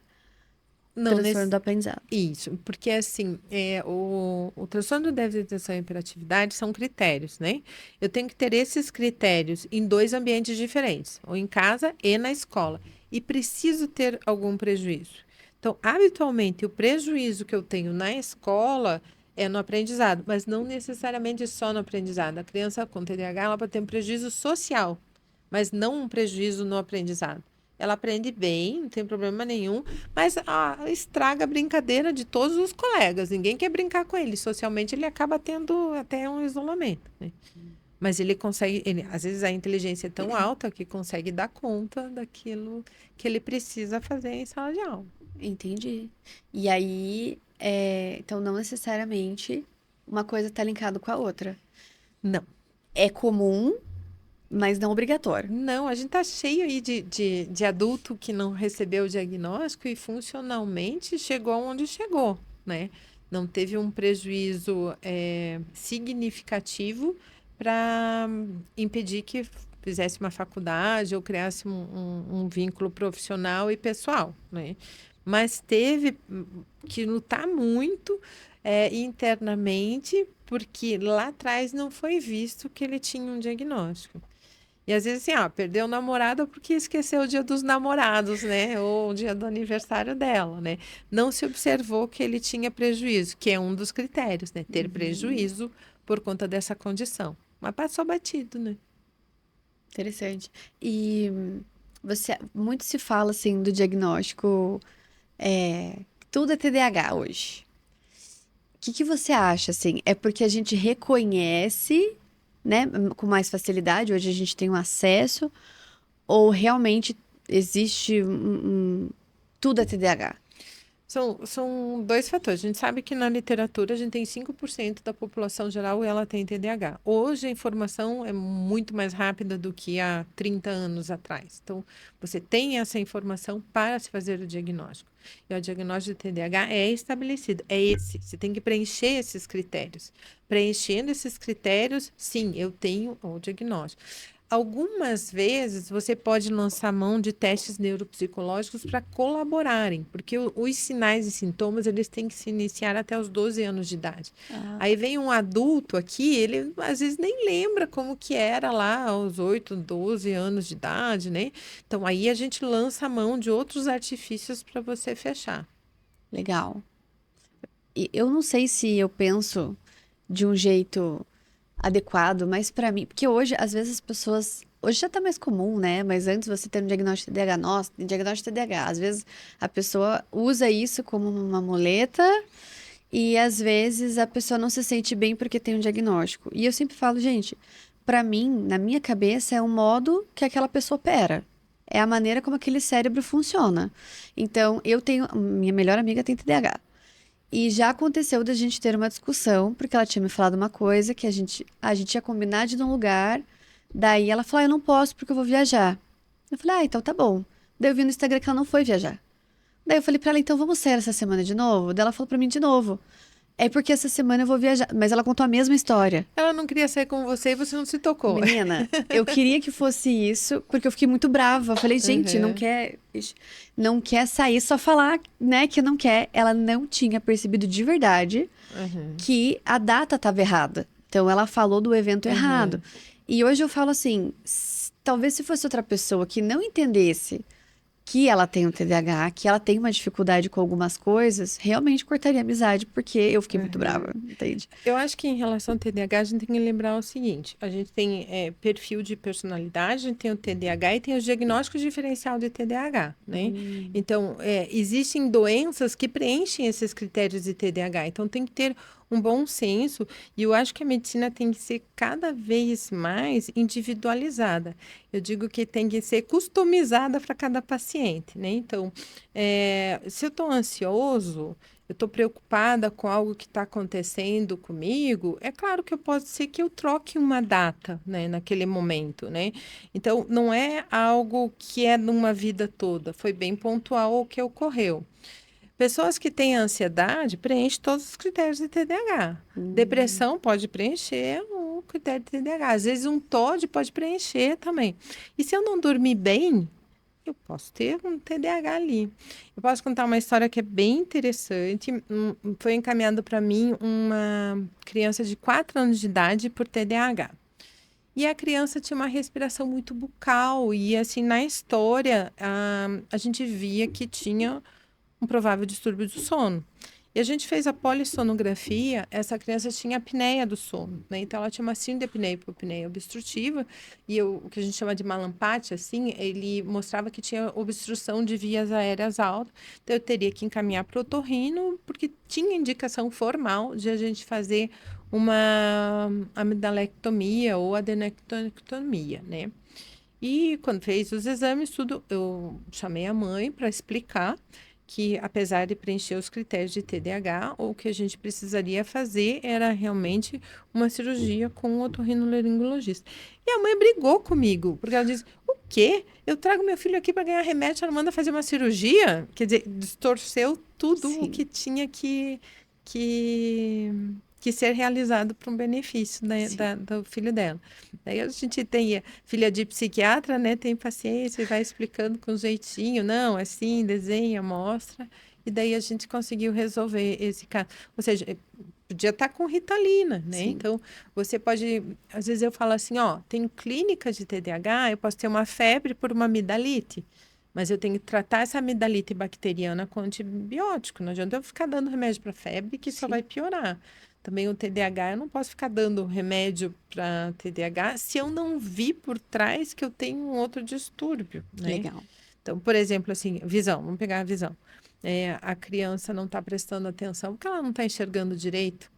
Speaker 2: Não,
Speaker 1: transtorno
Speaker 2: nesse...
Speaker 1: do aprendizado.
Speaker 2: Isso, porque assim, o transtorno do déficit de atenção e hiperatividade são critérios, né? Eu tenho que ter esses critérios em 2 ambientes diferentes, ou em casa e na escola. E preciso ter algum prejuízo. Então, habitualmente, o prejuízo que eu tenho na escola é no aprendizado, mas não necessariamente só no aprendizado. A criança com TDAH, ela pode ter um prejuízo social, mas não um prejuízo no aprendizado. Ela aprende bem, não tem problema nenhum, mas estraga a brincadeira de todos os colegas. Ninguém quer brincar com ele. Socialmente, ele acaba tendo até um isolamento, né? Mas ele consegue, às vezes a inteligência é tão alta que consegue dar conta daquilo que ele precisa fazer em sala de aula.
Speaker 1: Entendi. E aí, então não necessariamente uma coisa está linkada com a outra.
Speaker 2: Não,
Speaker 1: É comum, mas não obrigatório.
Speaker 2: não, a gente tá cheio aí de adulto que não recebeu o diagnóstico e funcionalmente chegou onde chegou, né? Não teve um prejuízo significativo para impedir que fizesse uma faculdade ou criasse um vínculo profissional e pessoal, né? Mas teve que lutar muito internamente, porque lá atrás não foi visto que ele tinha um diagnóstico. E às vezes assim, perdeu o namorado porque esqueceu o dia dos namorados, né? Ou o dia do aniversário dela, né? Não se observou que ele tinha prejuízo, que é um dos critérios, né? Ter prejuízo por conta dessa condição. Mas passou batido, né?
Speaker 1: Interessante. E muito se fala assim do diagnóstico, tudo é TDAH hoje. O que você acha, assim? É porque a gente reconhece, né, com mais facilidade, hoje a gente tem um acesso, ou realmente existe tudo é TDAH?
Speaker 2: São 2 fatores. A gente sabe que na literatura a gente tem 5% da população geral ela tem TDAH. Hoje a informação é muito mais rápida do que há 30 anos atrás. Então, você tem essa informação para se fazer o diagnóstico. E o diagnóstico de TDAH é estabelecido, é esse. Você tem que preencher esses critérios. Preenchendo esses critérios, sim, eu tenho o diagnóstico. Algumas vezes você pode lançar mão de testes neuropsicológicos para colaborarem, porque os sinais e sintomas eles têm que se iniciar até os 12 anos de idade.
Speaker 1: Ah,
Speaker 2: Aí vem um adulto aqui, ele às vezes nem lembra como que era lá aos 8, 12 anos de idade, né? Então aí a gente lança a mão de outros artifícios para você fechar.
Speaker 1: legal. E eu não sei se eu penso de um jeito adequado, mas pra mim, porque hoje, às vezes, as pessoas. Hoje já tá mais comum, né? Mas antes você ter um diagnóstico de TDAH, nossa, tem diagnóstico de TDAH. Às vezes a pessoa usa isso como uma muleta e às vezes a pessoa não se sente bem porque tem um diagnóstico. E eu sempre falo, gente, pra mim, na minha cabeça, é um modo que aquela pessoa opera. É a maneira como aquele cérebro funciona. Então, eu tenho. Minha melhor amiga tem TDAH. E já aconteceu da gente ter uma discussão, porque ela tinha me falado uma coisa que a gente ia combinar de ir num lugar. Daí ela falou: eu não posso porque eu vou viajar. Eu falei: então tá bom. Daí eu vi no Instagram que ela não foi viajar. Daí eu falei pra ela: então vamos sair essa semana de novo? Daí ela falou pra mim de novo: é porque essa semana eu vou viajar. Mas ela contou a mesma história.
Speaker 2: Ela não queria sair com você e você não se tocou.
Speaker 1: Menina, eu queria que fosse isso, porque eu fiquei muito brava. Eu falei, gente,
Speaker 2: Uhum.
Speaker 1: não quer sair, só falar, né, que não quer. Ela não tinha percebido de verdade
Speaker 2: Uhum.
Speaker 1: que a data estava errada. Então ela falou do evento errado. E hoje eu falo assim, talvez se fosse outra pessoa que não entendesse que ela tem um TDAH, que ela tem uma dificuldade com algumas coisas, realmente cortaria a amizade, porque eu fiquei muito brava, entende?
Speaker 2: Eu acho que em relação ao TDAH, a gente tem que lembrar o seguinte: a gente tem perfil de personalidade, a gente tem o TDAH e tem os diagnósticos diferencial de TDAH, né? Então, existem doenças que preenchem esses critérios de TDAH, então tem que ter um bom senso, e eu acho que a medicina tem que ser cada vez mais individualizada. Eu digo que tem que ser customizada para cada paciente, né? Então, se eu estou ansioso, eu estou preocupada com algo que está acontecendo comigo, é claro que pode ser que eu troque uma data, né, naquele momento, né? Então, não é algo que é numa vida toda, foi bem pontual o que ocorreu. Pessoas que têm ansiedade preenchem todos os critérios de TDAH. Depressão pode preencher critério de TDAH. Às vezes um TOD pode preencher também. E se eu não dormir bem, eu posso ter um TDAH ali. Eu posso contar uma história que é bem interessante. Foi encaminhado para mim uma criança de 4 anos de idade por TDAH. E a criança tinha uma respiração muito bucal. E, assim, na história, a gente via que tinha um provável distúrbio do sono. E a gente fez a polissonografia, essa criança tinha apneia do sono, né? Então, ela tinha uma síndrome de apneia e hipopneia obstrutiva, e o que a gente chama de malampate, assim, ele mostrava que tinha obstrução de vias aéreas altas. Então, eu teria que encaminhar para o otorrino, porque tinha indicação formal de a gente fazer uma amidalectomia ou adenectomia, né? E quando fez os exames, tudo, eu chamei a mãe para explicar que, apesar de preencher os critérios de TDAH, o que a gente precisaria fazer era realmente uma cirurgia com um otorrinolaringologista. E a mãe brigou comigo, porque ela disse: o quê? Eu trago meu filho aqui para ganhar remédio, ela manda fazer uma cirurgia? Quer dizer, distorceu tudo o que tinha que ser realizado para um benefício, né, do filho dela. Daí a gente tem filha de psiquiatra, né, tem paciência e vai explicando com jeitinho, não, assim, desenha, mostra, e daí a gente conseguiu resolver esse caso. Ou seja, podia estar com Ritalina, né?
Speaker 1: Sim.
Speaker 2: Então, você pode, às vezes eu falo assim, ó, tem clínica de TDAH, eu posso ter uma febre por uma amidalite, mas eu tenho que tratar essa amidalite bacteriana com antibiótico. Não adianta eu ficar dando remédio para febre, que só vai piorar. Também o TDAH, eu não posso ficar dando remédio para TDAH se eu não vi por trás que eu tenho um outro distúrbio, né?
Speaker 1: Legal.
Speaker 2: Então, por exemplo, assim, visão, vamos pegar a visão. A criança não está prestando atenção porque ela não está enxergando direito,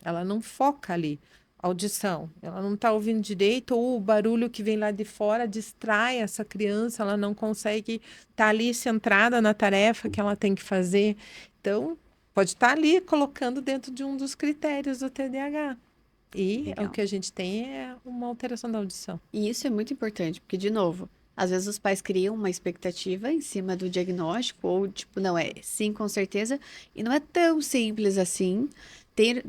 Speaker 2: ela não foca ali. Audição, ela não está ouvindo direito, ou o barulho que vem lá de fora distrai essa criança, ela não consegue estar ali centrada na tarefa que ela tem que fazer. Então, pode estar ali colocando dentro de um dos critérios do TDAH. E o que a gente tem é uma alteração da audição.
Speaker 1: E isso é muito importante, porque, de novo, às vezes os pais criam uma expectativa em cima do diagnóstico, ou tipo, não é sim, com certeza, e não é tão simples assim. Tem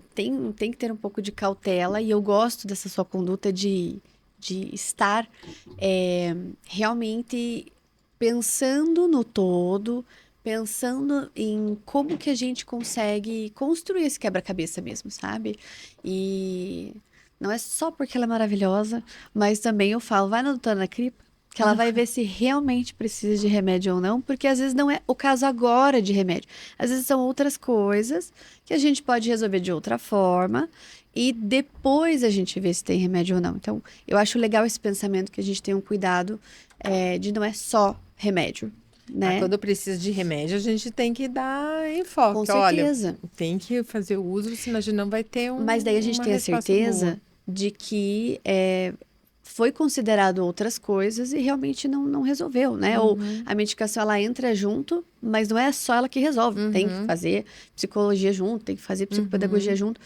Speaker 1: que ter um pouco de cautela, e eu gosto dessa sua conduta de estar realmente pensando no todo, pensando em como que a gente consegue construir esse quebra-cabeça mesmo, sabe? E não é só porque ela é maravilhosa, mas também eu falo, vai na doutora Ana Cripa, que ela vai ver se realmente precisa de remédio ou não, porque às vezes não é o caso agora de remédio. Às vezes são outras coisas que a gente pode resolver de outra forma e depois a gente vê se tem remédio ou não. Então, eu acho legal esse pensamento que a gente tem um cuidado de não é só remédio, né?
Speaker 2: Quando precisa de remédio, a gente tem que dar enfoque.
Speaker 1: Com certeza.
Speaker 2: Olha, tem que fazer o uso, senão a gente não vai ter
Speaker 1: Mas daí a gente
Speaker 2: uma
Speaker 1: tem a
Speaker 2: resposta
Speaker 1: certeza
Speaker 2: boa.
Speaker 1: de que foi considerado outras coisas e realmente não resolveu, né? Ou a medicação ela entra junto, mas não é só ela que resolve. Tem que fazer psicologia junto, tem que fazer psicopedagogia junto.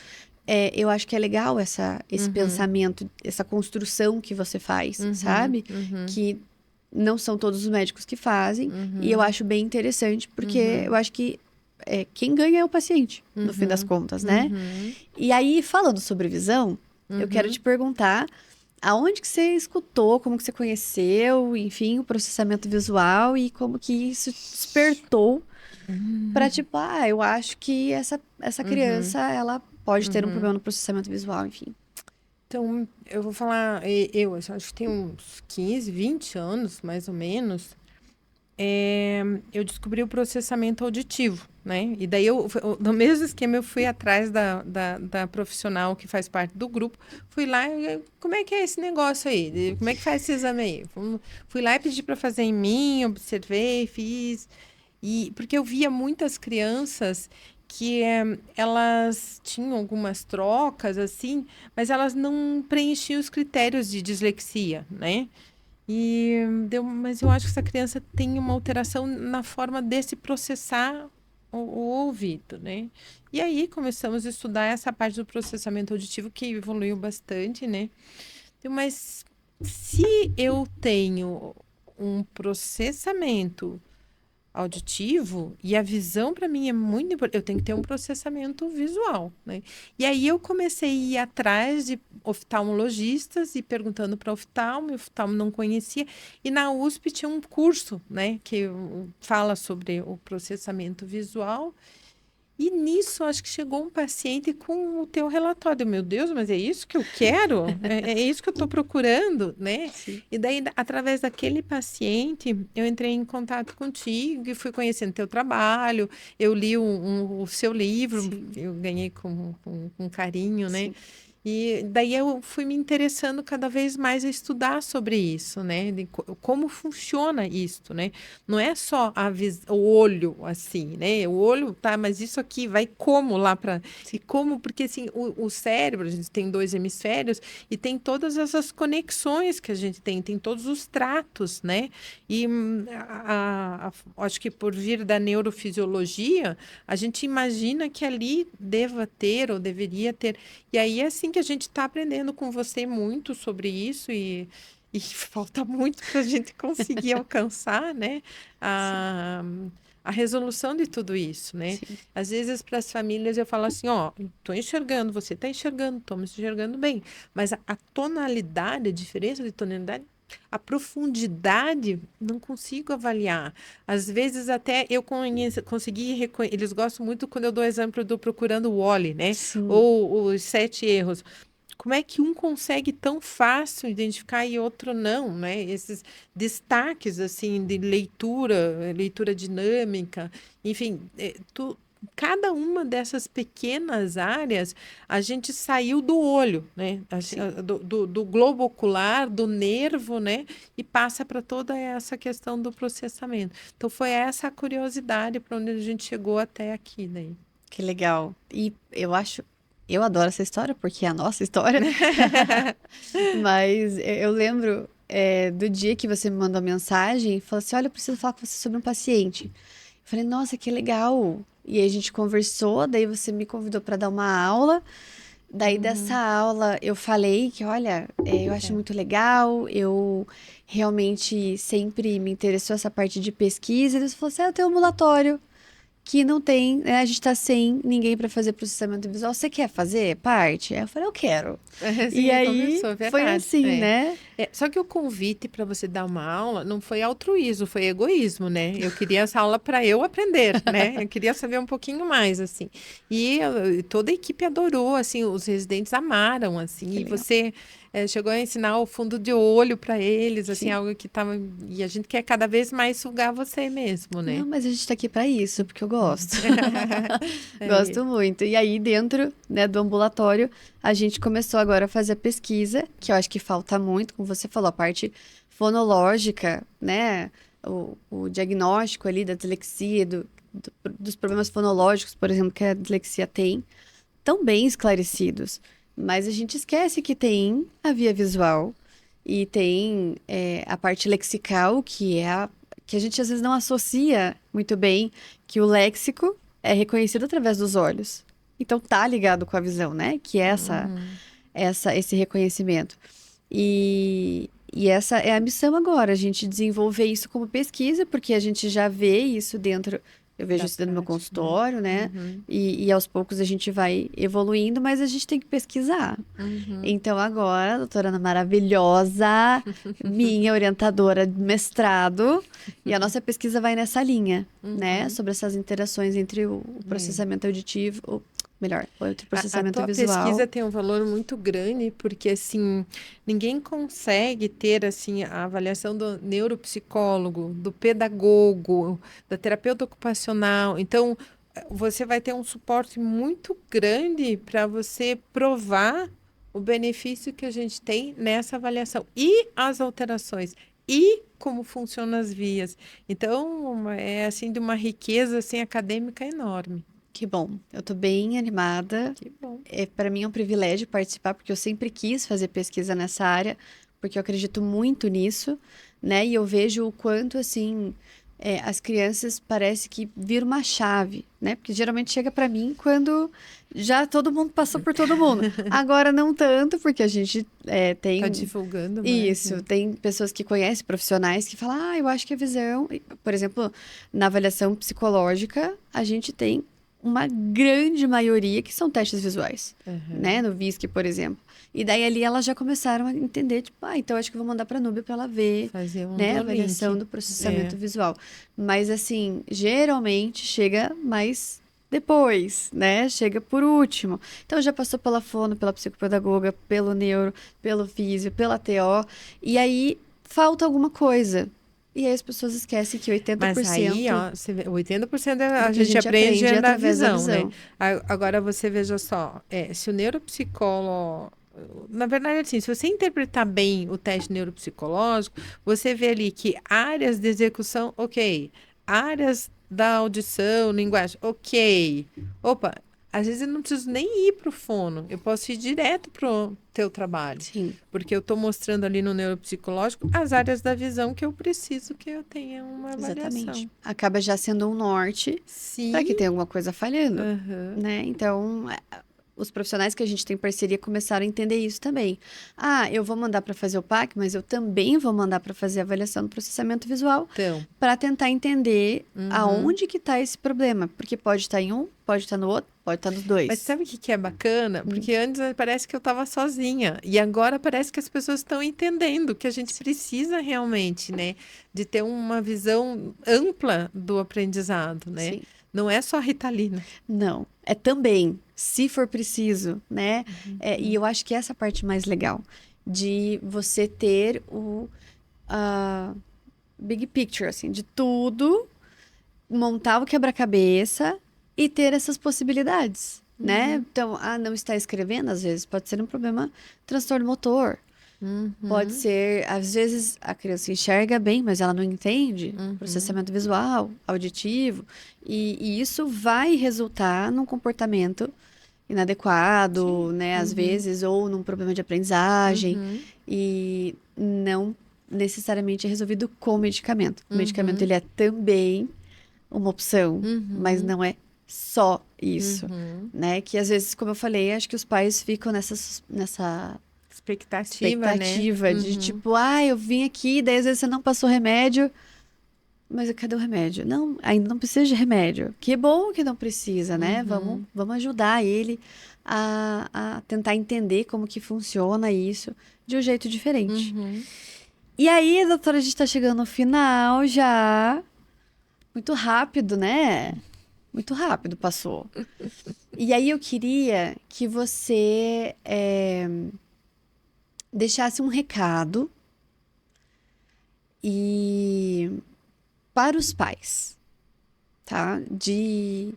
Speaker 1: Eu acho que é legal esse pensamento, essa construção que você faz, sabe? Que não são todos os médicos que fazem. E eu acho bem interessante, porque eu acho que quem ganha é o paciente, no fim das contas, né? E aí, falando sobre visão, eu quero te perguntar aonde que você escutou, como que você conheceu, enfim, o processamento visual e como que isso despertou para tipo, eu acho que essa criança, ela pode ter um problema no processamento visual, enfim.
Speaker 2: Então, eu vou falar, eu acho que tem uns 15, 20 anos, mais ou menos, eu descobri o processamento auditivo, né? E daí, no mesmo esquema, eu fui atrás da profissional que faz parte do grupo, fui lá, como é que é esse negócio aí? Como é que faz esse exame aí? Fui lá e pedi para fazer em mim, observei, fiz, porque eu via muitas crianças que elas tinham algumas trocas, assim, mas elas não preenchiam os critérios de dislexia, né? Mas eu acho que essa criança tem uma alteração na forma de se processar o ouvido, né? E aí começamos a estudar essa parte do processamento auditivo que evoluiu bastante, né? Mas se eu tenho um processamento auditivo e a visão para mim é muito importante. Eu tenho que ter um processamento visual, né? E aí eu comecei a ir atrás de oftalmologistas e perguntando para oftalmo, e o oftalmo não conhecia. E na USP tinha um curso, né, que fala sobre o processamento visual. E nisso, acho que chegou um paciente com o teu relatório. Meu Deus, mas é isso que eu quero? É isso que eu estou procurando, né?
Speaker 1: Sim.
Speaker 2: E daí, através daquele paciente, eu entrei em contato contigo e fui conhecendo teu trabalho. Eu li o seu livro,
Speaker 1: Sim.
Speaker 2: eu ganhei com carinho, né?
Speaker 1: Sim.
Speaker 2: E daí eu fui me interessando cada vez mais a estudar sobre isso, né? De como funciona isso, né? Não é só o olho, assim, né? O olho, tá, mas isso aqui vai como lá para... E como, porque assim, o cérebro, a gente tem 2 hemisférios e tem todas essas conexões que a gente tem todos os tratos, né? E acho que por vir da neurofisiologia, a gente imagina que ali deva ter ou deveria ter. E aí é assim que a gente está aprendendo com você muito sobre isso e falta muito para a gente conseguir alcançar, né,
Speaker 1: Sim.
Speaker 2: a, a resolução de tudo isso, né?
Speaker 1: Sim.
Speaker 2: Às vezes para as famílias eu falo assim, ó, estou enxergando, você está enxergando, estamos enxergando bem, mas a tonalidade, a diferença de tonalidade, a profundidade, não consigo avaliar. Às vezes até eu consegui reconhecer. Eles gostam muito quando eu dou exemplo do Procurando o Wally, né?
Speaker 1: Sim.
Speaker 2: Ou os 7 erros. Como é que um consegue tão fácil identificar e outro não, né? Esses destaques assim de leitura dinâmica, enfim, cada uma dessas pequenas áreas a gente saiu do olho, né?
Speaker 1: Sim.
Speaker 2: Do globo ocular, do nervo, né? E passa para toda essa questão do processamento. Então foi essa a curiosidade para onde a gente chegou até aqui, né?
Speaker 1: Que legal. E eu adoro essa história, porque é a nossa história. Mas eu lembro do dia que você me mandou a mensagem e falou assim: Olha, eu preciso falar com você sobre um paciente. Eu falei, nossa, que legal. E aí a gente conversou, daí você me convidou para dar uma aula. Daí dessa aula eu falei que, olha, eu acho
Speaker 2: É.
Speaker 1: muito legal, eu realmente sempre me interessou essa parte de pesquisa. E você falou assim: eu tenho um ambulatório que não tem, né, a gente tá sem ninguém para fazer processamento visual. Você quer fazer parte? Aí eu falei, eu quero. E
Speaker 2: Sim,
Speaker 1: aí
Speaker 2: conversou, é
Speaker 1: foi
Speaker 2: verdade.
Speaker 1: assim, né?
Speaker 2: Só que o convite para você dar uma aula não foi altruísmo, foi egoísmo, né? Eu queria essa aula para eu aprender, né? Eu queria saber um pouquinho mais, assim. E toda a equipe adorou, assim, os residentes amaram, assim.
Speaker 1: Que
Speaker 2: E
Speaker 1: legal.
Speaker 2: você chegou a ensinar o fundo de olho para eles, assim,
Speaker 1: Sim.
Speaker 2: algo que tava. E a gente quer cada vez mais sugar você mesmo,
Speaker 1: Não,
Speaker 2: né?
Speaker 1: mas a gente tá aqui para isso, porque eu gosto.
Speaker 2: É,
Speaker 1: Gosto muito. E aí, dentro, né, do ambulatório, a gente começou agora a fazer a pesquisa, que eu acho que falta muito, como você falou, a parte fonológica, né? O diagnóstico ali da dislexia, dos problemas fonológicos, por exemplo, que a dislexia tem, tão bem esclarecidos. Mas a gente esquece que tem a via visual e tem a parte lexical, que a gente às vezes não associa muito bem, que o léxico é reconhecido através dos olhos. Então tá ligado com a visão, né? Que é esse reconhecimento. E essa é a missão agora, a gente desenvolver isso como pesquisa, porque a gente já vê isso dentro. Eu vejo
Speaker 2: da
Speaker 1: isso dentro do meu
Speaker 2: prática, né?
Speaker 1: consultório, né?
Speaker 2: Uhum,
Speaker 1: E aos poucos a gente vai evoluindo, mas a gente tem que pesquisar.
Speaker 2: uhum.
Speaker 1: Então agora, a doutora Ana maravilhosa, minha orientadora de mestrado, e a nossa pesquisa vai nessa linha, né?
Speaker 2: Uhum.
Speaker 1: Sobre essas interações entre o
Speaker 2: É.
Speaker 1: processamento auditivo, ou melhor, entre o
Speaker 2: A
Speaker 1: processamento
Speaker 2: tua
Speaker 1: visual.
Speaker 2: pesquisa tem um valor muito grande, porque assim, ninguém consegue ter assim a avaliação do neuropsicólogo, do pedagogo, da terapeuta ocupacional. Então, você vai ter um suporte muito grande para você provar o benefício que a gente tem nessa avaliação e as alterações e como funcionam as vias. Então, é assim de uma riqueza assim acadêmica enorme.
Speaker 1: Que bom, eu tô bem animada.
Speaker 2: Que bom.
Speaker 1: Para mim é um privilégio participar, porque eu sempre quis fazer pesquisa nessa área, porque eu acredito muito nisso, né? E eu vejo o quanto, assim, as crianças parece que viram uma chave, né? Porque geralmente chega para mim quando já todo mundo passou por todo mundo. Agora não tanto, porque a gente
Speaker 2: Tá
Speaker 1: tem
Speaker 2: divulgando mais,
Speaker 1: isso,
Speaker 2: né?
Speaker 1: tem pessoas que conhecem profissionais que falam, eu acho que a visão, por exemplo, na avaliação psicológica, a gente tem uma grande maioria que são testes visuais, né?
Speaker 2: Aham.
Speaker 1: No VISC, por exemplo. E daí ali elas já começaram a entender, tipo, então acho que eu vou mandar para a Nubia para ela ver,
Speaker 2: Fazer um
Speaker 1: né, a
Speaker 2: do
Speaker 1: avaliação
Speaker 2: link.
Speaker 1: do
Speaker 2: É.
Speaker 1: processamento visual. Mas assim, geralmente chega mais depois, né? Chega por último. Então já passou pela fono, pela psicopedagoga, pelo neuro, pelo físio, pela TO, e aí falta alguma coisa. E aí as pessoas esquecem que
Speaker 2: Mas aí,
Speaker 1: 80%
Speaker 2: ó, você vê, 80%
Speaker 1: do
Speaker 2: a
Speaker 1: que a
Speaker 2: gente
Speaker 1: gente
Speaker 2: aprende
Speaker 1: aprende é
Speaker 2: é da
Speaker 1: através da
Speaker 2: visão, né?
Speaker 1: visão.
Speaker 2: Agora você veja só, se o neuropsicólogo. Na verdade, assim, se você interpretar bem o teste neuropsicológico, você vê ali que áreas de execução, ok. Áreas da audição, linguagem, ok. Opa, às vezes eu não preciso nem ir para o fono, eu posso ir direto para o teu trabalho.
Speaker 1: Sim,
Speaker 2: Porque eu estou mostrando ali no neuropsicológico as áreas da visão que eu preciso que eu tenha uma
Speaker 1: exatamente.
Speaker 2: avaliação.
Speaker 1: Acaba já sendo um norte para que
Speaker 2: Sim,
Speaker 1: tenha alguma coisa falhando,
Speaker 2: aham,
Speaker 1: né? Então, os profissionais que a gente tem parceria começaram a entender isso também. Eu vou mandar para fazer o PAC, mas eu também vou mandar para fazer a avaliação do processamento visual
Speaker 2: então,
Speaker 1: para tentar entender
Speaker 2: uhum.
Speaker 1: aonde que está esse problema, porque pode estar em um, pode estar no outro, pode estar nos
Speaker 2: Mas
Speaker 1: dois.
Speaker 2: sabe o que que é bacana?
Speaker 1: Hum,
Speaker 2: Porque antes parece que eu estava sozinha e agora parece que as pessoas estão entendendo que a gente
Speaker 1: sim,
Speaker 2: precisa realmente, né, de ter uma visão ampla do aprendizado, né?
Speaker 1: sim.
Speaker 2: Não é só Ritalina.
Speaker 1: Não, é também, se for preciso, né? E
Speaker 2: Uhum.
Speaker 1: eu acho que essa é a parte mais legal, de você ter a big picture, assim, de tudo, montar o quebra-cabeça e ter essas possibilidades, né?
Speaker 2: Uhum.
Speaker 1: Então, não está escrevendo, às vezes pode ser um problema transtorno motor. Pode
Speaker 2: Uhum.
Speaker 1: ser, às vezes a criança enxerga bem, mas ela não entende.
Speaker 2: Uhum.
Speaker 1: Processamento visual, auditivo, e isso vai resultar num comportamento
Speaker 2: Sim.
Speaker 1: inadequado, né? Às
Speaker 2: Uhum.
Speaker 1: vezes, ou num problema de aprendizagem,
Speaker 2: Uhum.
Speaker 1: e não necessariamente é resolvido com medicamento. O medicamento
Speaker 2: Uhum.
Speaker 1: ele é também uma opção, mas
Speaker 2: Uhum.
Speaker 1: não é só isso,
Speaker 2: Uhum.
Speaker 1: né? Que às vezes, como eu falei, acho que os pais ficam nessa
Speaker 2: Expectativa, né?
Speaker 1: expectativa de
Speaker 2: Uhum.
Speaker 1: tipo, eu vim aqui, daí às vezes você não passou remédio, mas cadê o remédio? Não, ainda não precisa de remédio. Que bom que não precisa, né?
Speaker 2: Uhum.
Speaker 1: Vamos ajudar ele a tentar entender como que funciona isso de um jeito diferente.
Speaker 2: Uhum.
Speaker 1: E aí, doutora, a gente tá chegando no final já. Muito rápido, né? Muito rápido passou. E aí eu queria que você deixasse um recado e para os pais, tá? De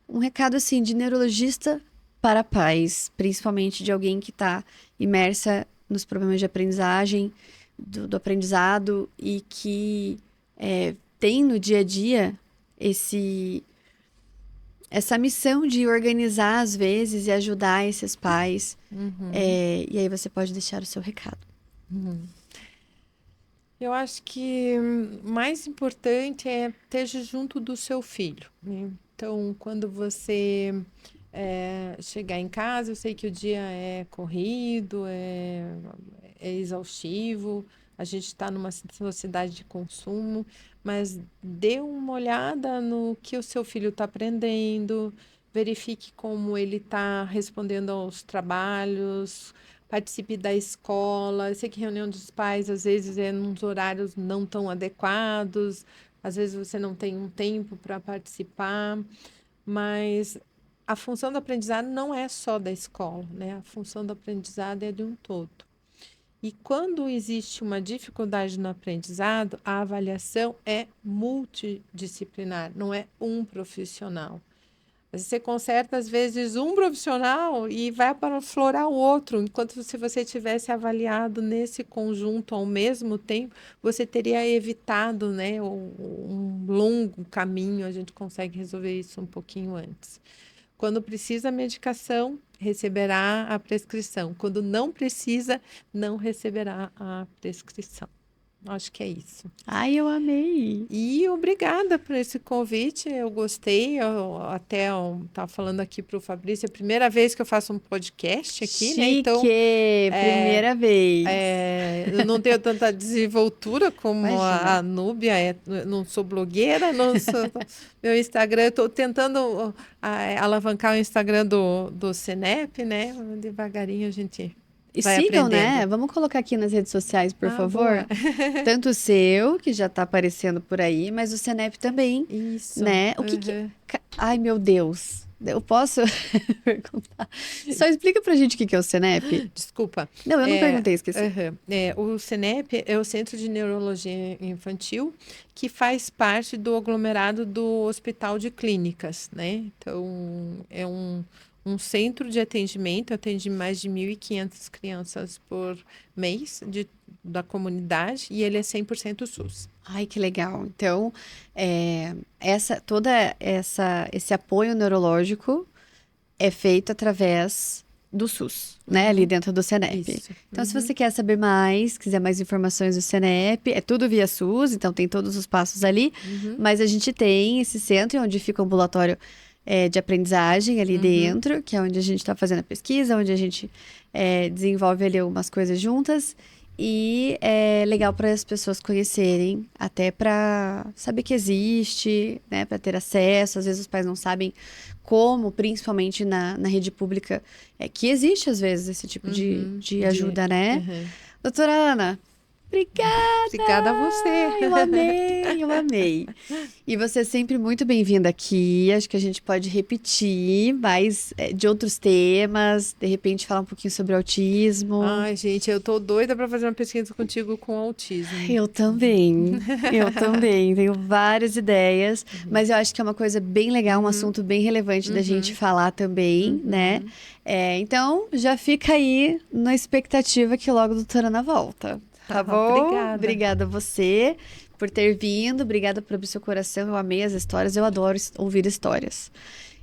Speaker 1: um recado assim de neurologista para pais, principalmente de alguém que está imersa nos problemas de aprendizagem, do aprendizado e que tem no dia a dia esse essa missão de organizar às vezes e ajudar esses pais.
Speaker 2: Uhum.
Speaker 1: E aí você pode deixar o seu recado.
Speaker 2: Uhum. Eu acho que mais importante é esteja junto do seu filho, né? Então, quando você chegar em casa, eu sei que o dia é corrido, é exaustivo, a gente está numa sociedade de consumo, mas dê uma olhada no que o seu filho está aprendendo, verifique como ele está respondendo aos trabalhos, participe da escola. Eu sei que reunião dos pais às vezes é nos horários não tão adequados, às vezes você não tem um tempo para participar, mas a função do aprendizado não é só da escola, né? A função do aprendizado é de um todo. E quando existe uma dificuldade no aprendizado, a avaliação é multidisciplinar, não é um profissional. Você conserta, às vezes, um profissional e vai para aflorar o outro, enquanto se você tivesse avaliado nesse conjunto ao mesmo tempo, você teria evitado, né, um longo caminho, a gente consegue resolver isso um pouquinho antes. Quando precisa medicação, receberá a prescrição. Quando não precisa, não receberá a prescrição. Acho que é isso.
Speaker 1: Ai, eu amei.
Speaker 2: E obrigada por esse convite, eu gostei. Eu estava falando aqui para o Fabrício, é a primeira vez que eu faço um podcast aqui, né? Então,
Speaker 1: Chique! Primeira vez.
Speaker 2: eu não tenho tanta desenvoltura como
Speaker 1: Imagina.
Speaker 2: a Núbia, eu não sou blogueira, não sou. Meu Instagram, eu estou tentando alavancar o Instagram do Senep, né? Devagarinho a gente
Speaker 1: E
Speaker 2: vai
Speaker 1: sigam,
Speaker 2: aprendendo.
Speaker 1: né? Vamos colocar aqui nas redes sociais, por favor.
Speaker 2: Boa.
Speaker 1: Tanto o seu, que já tá aparecendo por aí, mas o Senep também,
Speaker 2: Isso.
Speaker 1: né? O que que... Ai, meu Deus. Eu posso perguntar? Só explica pra gente o que que é o Senep.
Speaker 2: Desculpa.
Speaker 1: Não, eu não perguntei, esqueci.
Speaker 2: O Senep é o Centro de Neurologia Infantil, que faz parte do aglomerado do Hospital de Clínicas, né? Então, é um centro de atendimento, atende mais de 1.500 crianças por mês da comunidade, e ele é 100% SUS.
Speaker 1: Ai, que legal. Então, esse apoio neurológico é feito através do SUS, né? Ali dentro do Senep.
Speaker 2: Isso.
Speaker 1: Então, se você quer saber mais, quiser mais informações do Senep, é tudo via SUS, então tem todos os passos ali. Mas a gente tem esse centro onde fica o ambulatório de aprendizagem ali dentro, que é onde a gente está fazendo a pesquisa, onde a gente desenvolve ali algumas coisas juntas. E é legal para as pessoas conhecerem, até para saber que existe, né, para ter acesso. Às vezes os pais não sabem como, principalmente na rede pública, que existe às vezes esse tipo de ajuda, né? Doutora Ana, obrigada!
Speaker 2: Obrigada a você.
Speaker 1: Eu amei, eu amei. E você é sempre muito bem-vinda aqui. Acho que a gente pode repetir mais de outros temas, de repente falar um pouquinho sobre autismo.
Speaker 2: Ai, gente, eu tô doida para fazer uma pesquisa contigo com autismo.
Speaker 1: Eu também, eu também. Tenho várias ideias, mas eu acho que é uma coisa bem legal, um assunto bem relevante da gente falar também, né? Então, já fica aí na expectativa que logo a doutora Ana volta. Tá bom?
Speaker 2: Obrigada.
Speaker 1: Obrigada a você por ter vindo. Obrigada por abrir seu coração. Eu amei as histórias. Eu adoro ouvir histórias.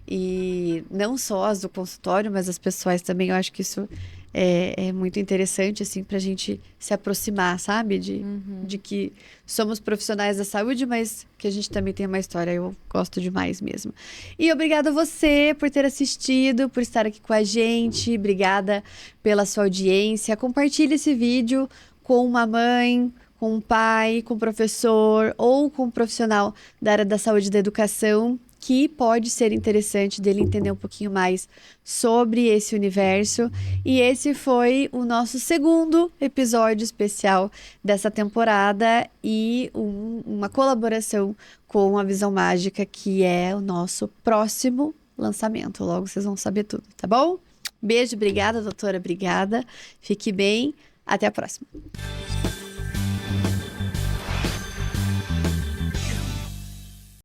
Speaker 1: E não só as do consultório, mas as pessoais também. Eu acho que isso é muito interessante, assim, pra gente se aproximar, sabe? De que somos profissionais da saúde, mas que a gente também tem uma história. Eu gosto demais mesmo. E obrigada a você por ter assistido, por estar aqui com a gente. Obrigada pela sua audiência. Compartilhe esse vídeo com uma mãe, com um pai, com um professor ou com um profissional da área da saúde e da educação, que pode ser interessante dele entender um pouquinho mais sobre esse universo. E esse foi o nosso segundo episódio especial dessa temporada e uma colaboração com a Visão Mágica, que é o nosso próximo lançamento. Logo vocês vão saber tudo, tá bom? Beijo, obrigada, doutora, obrigada. Fique bem. Até a próxima.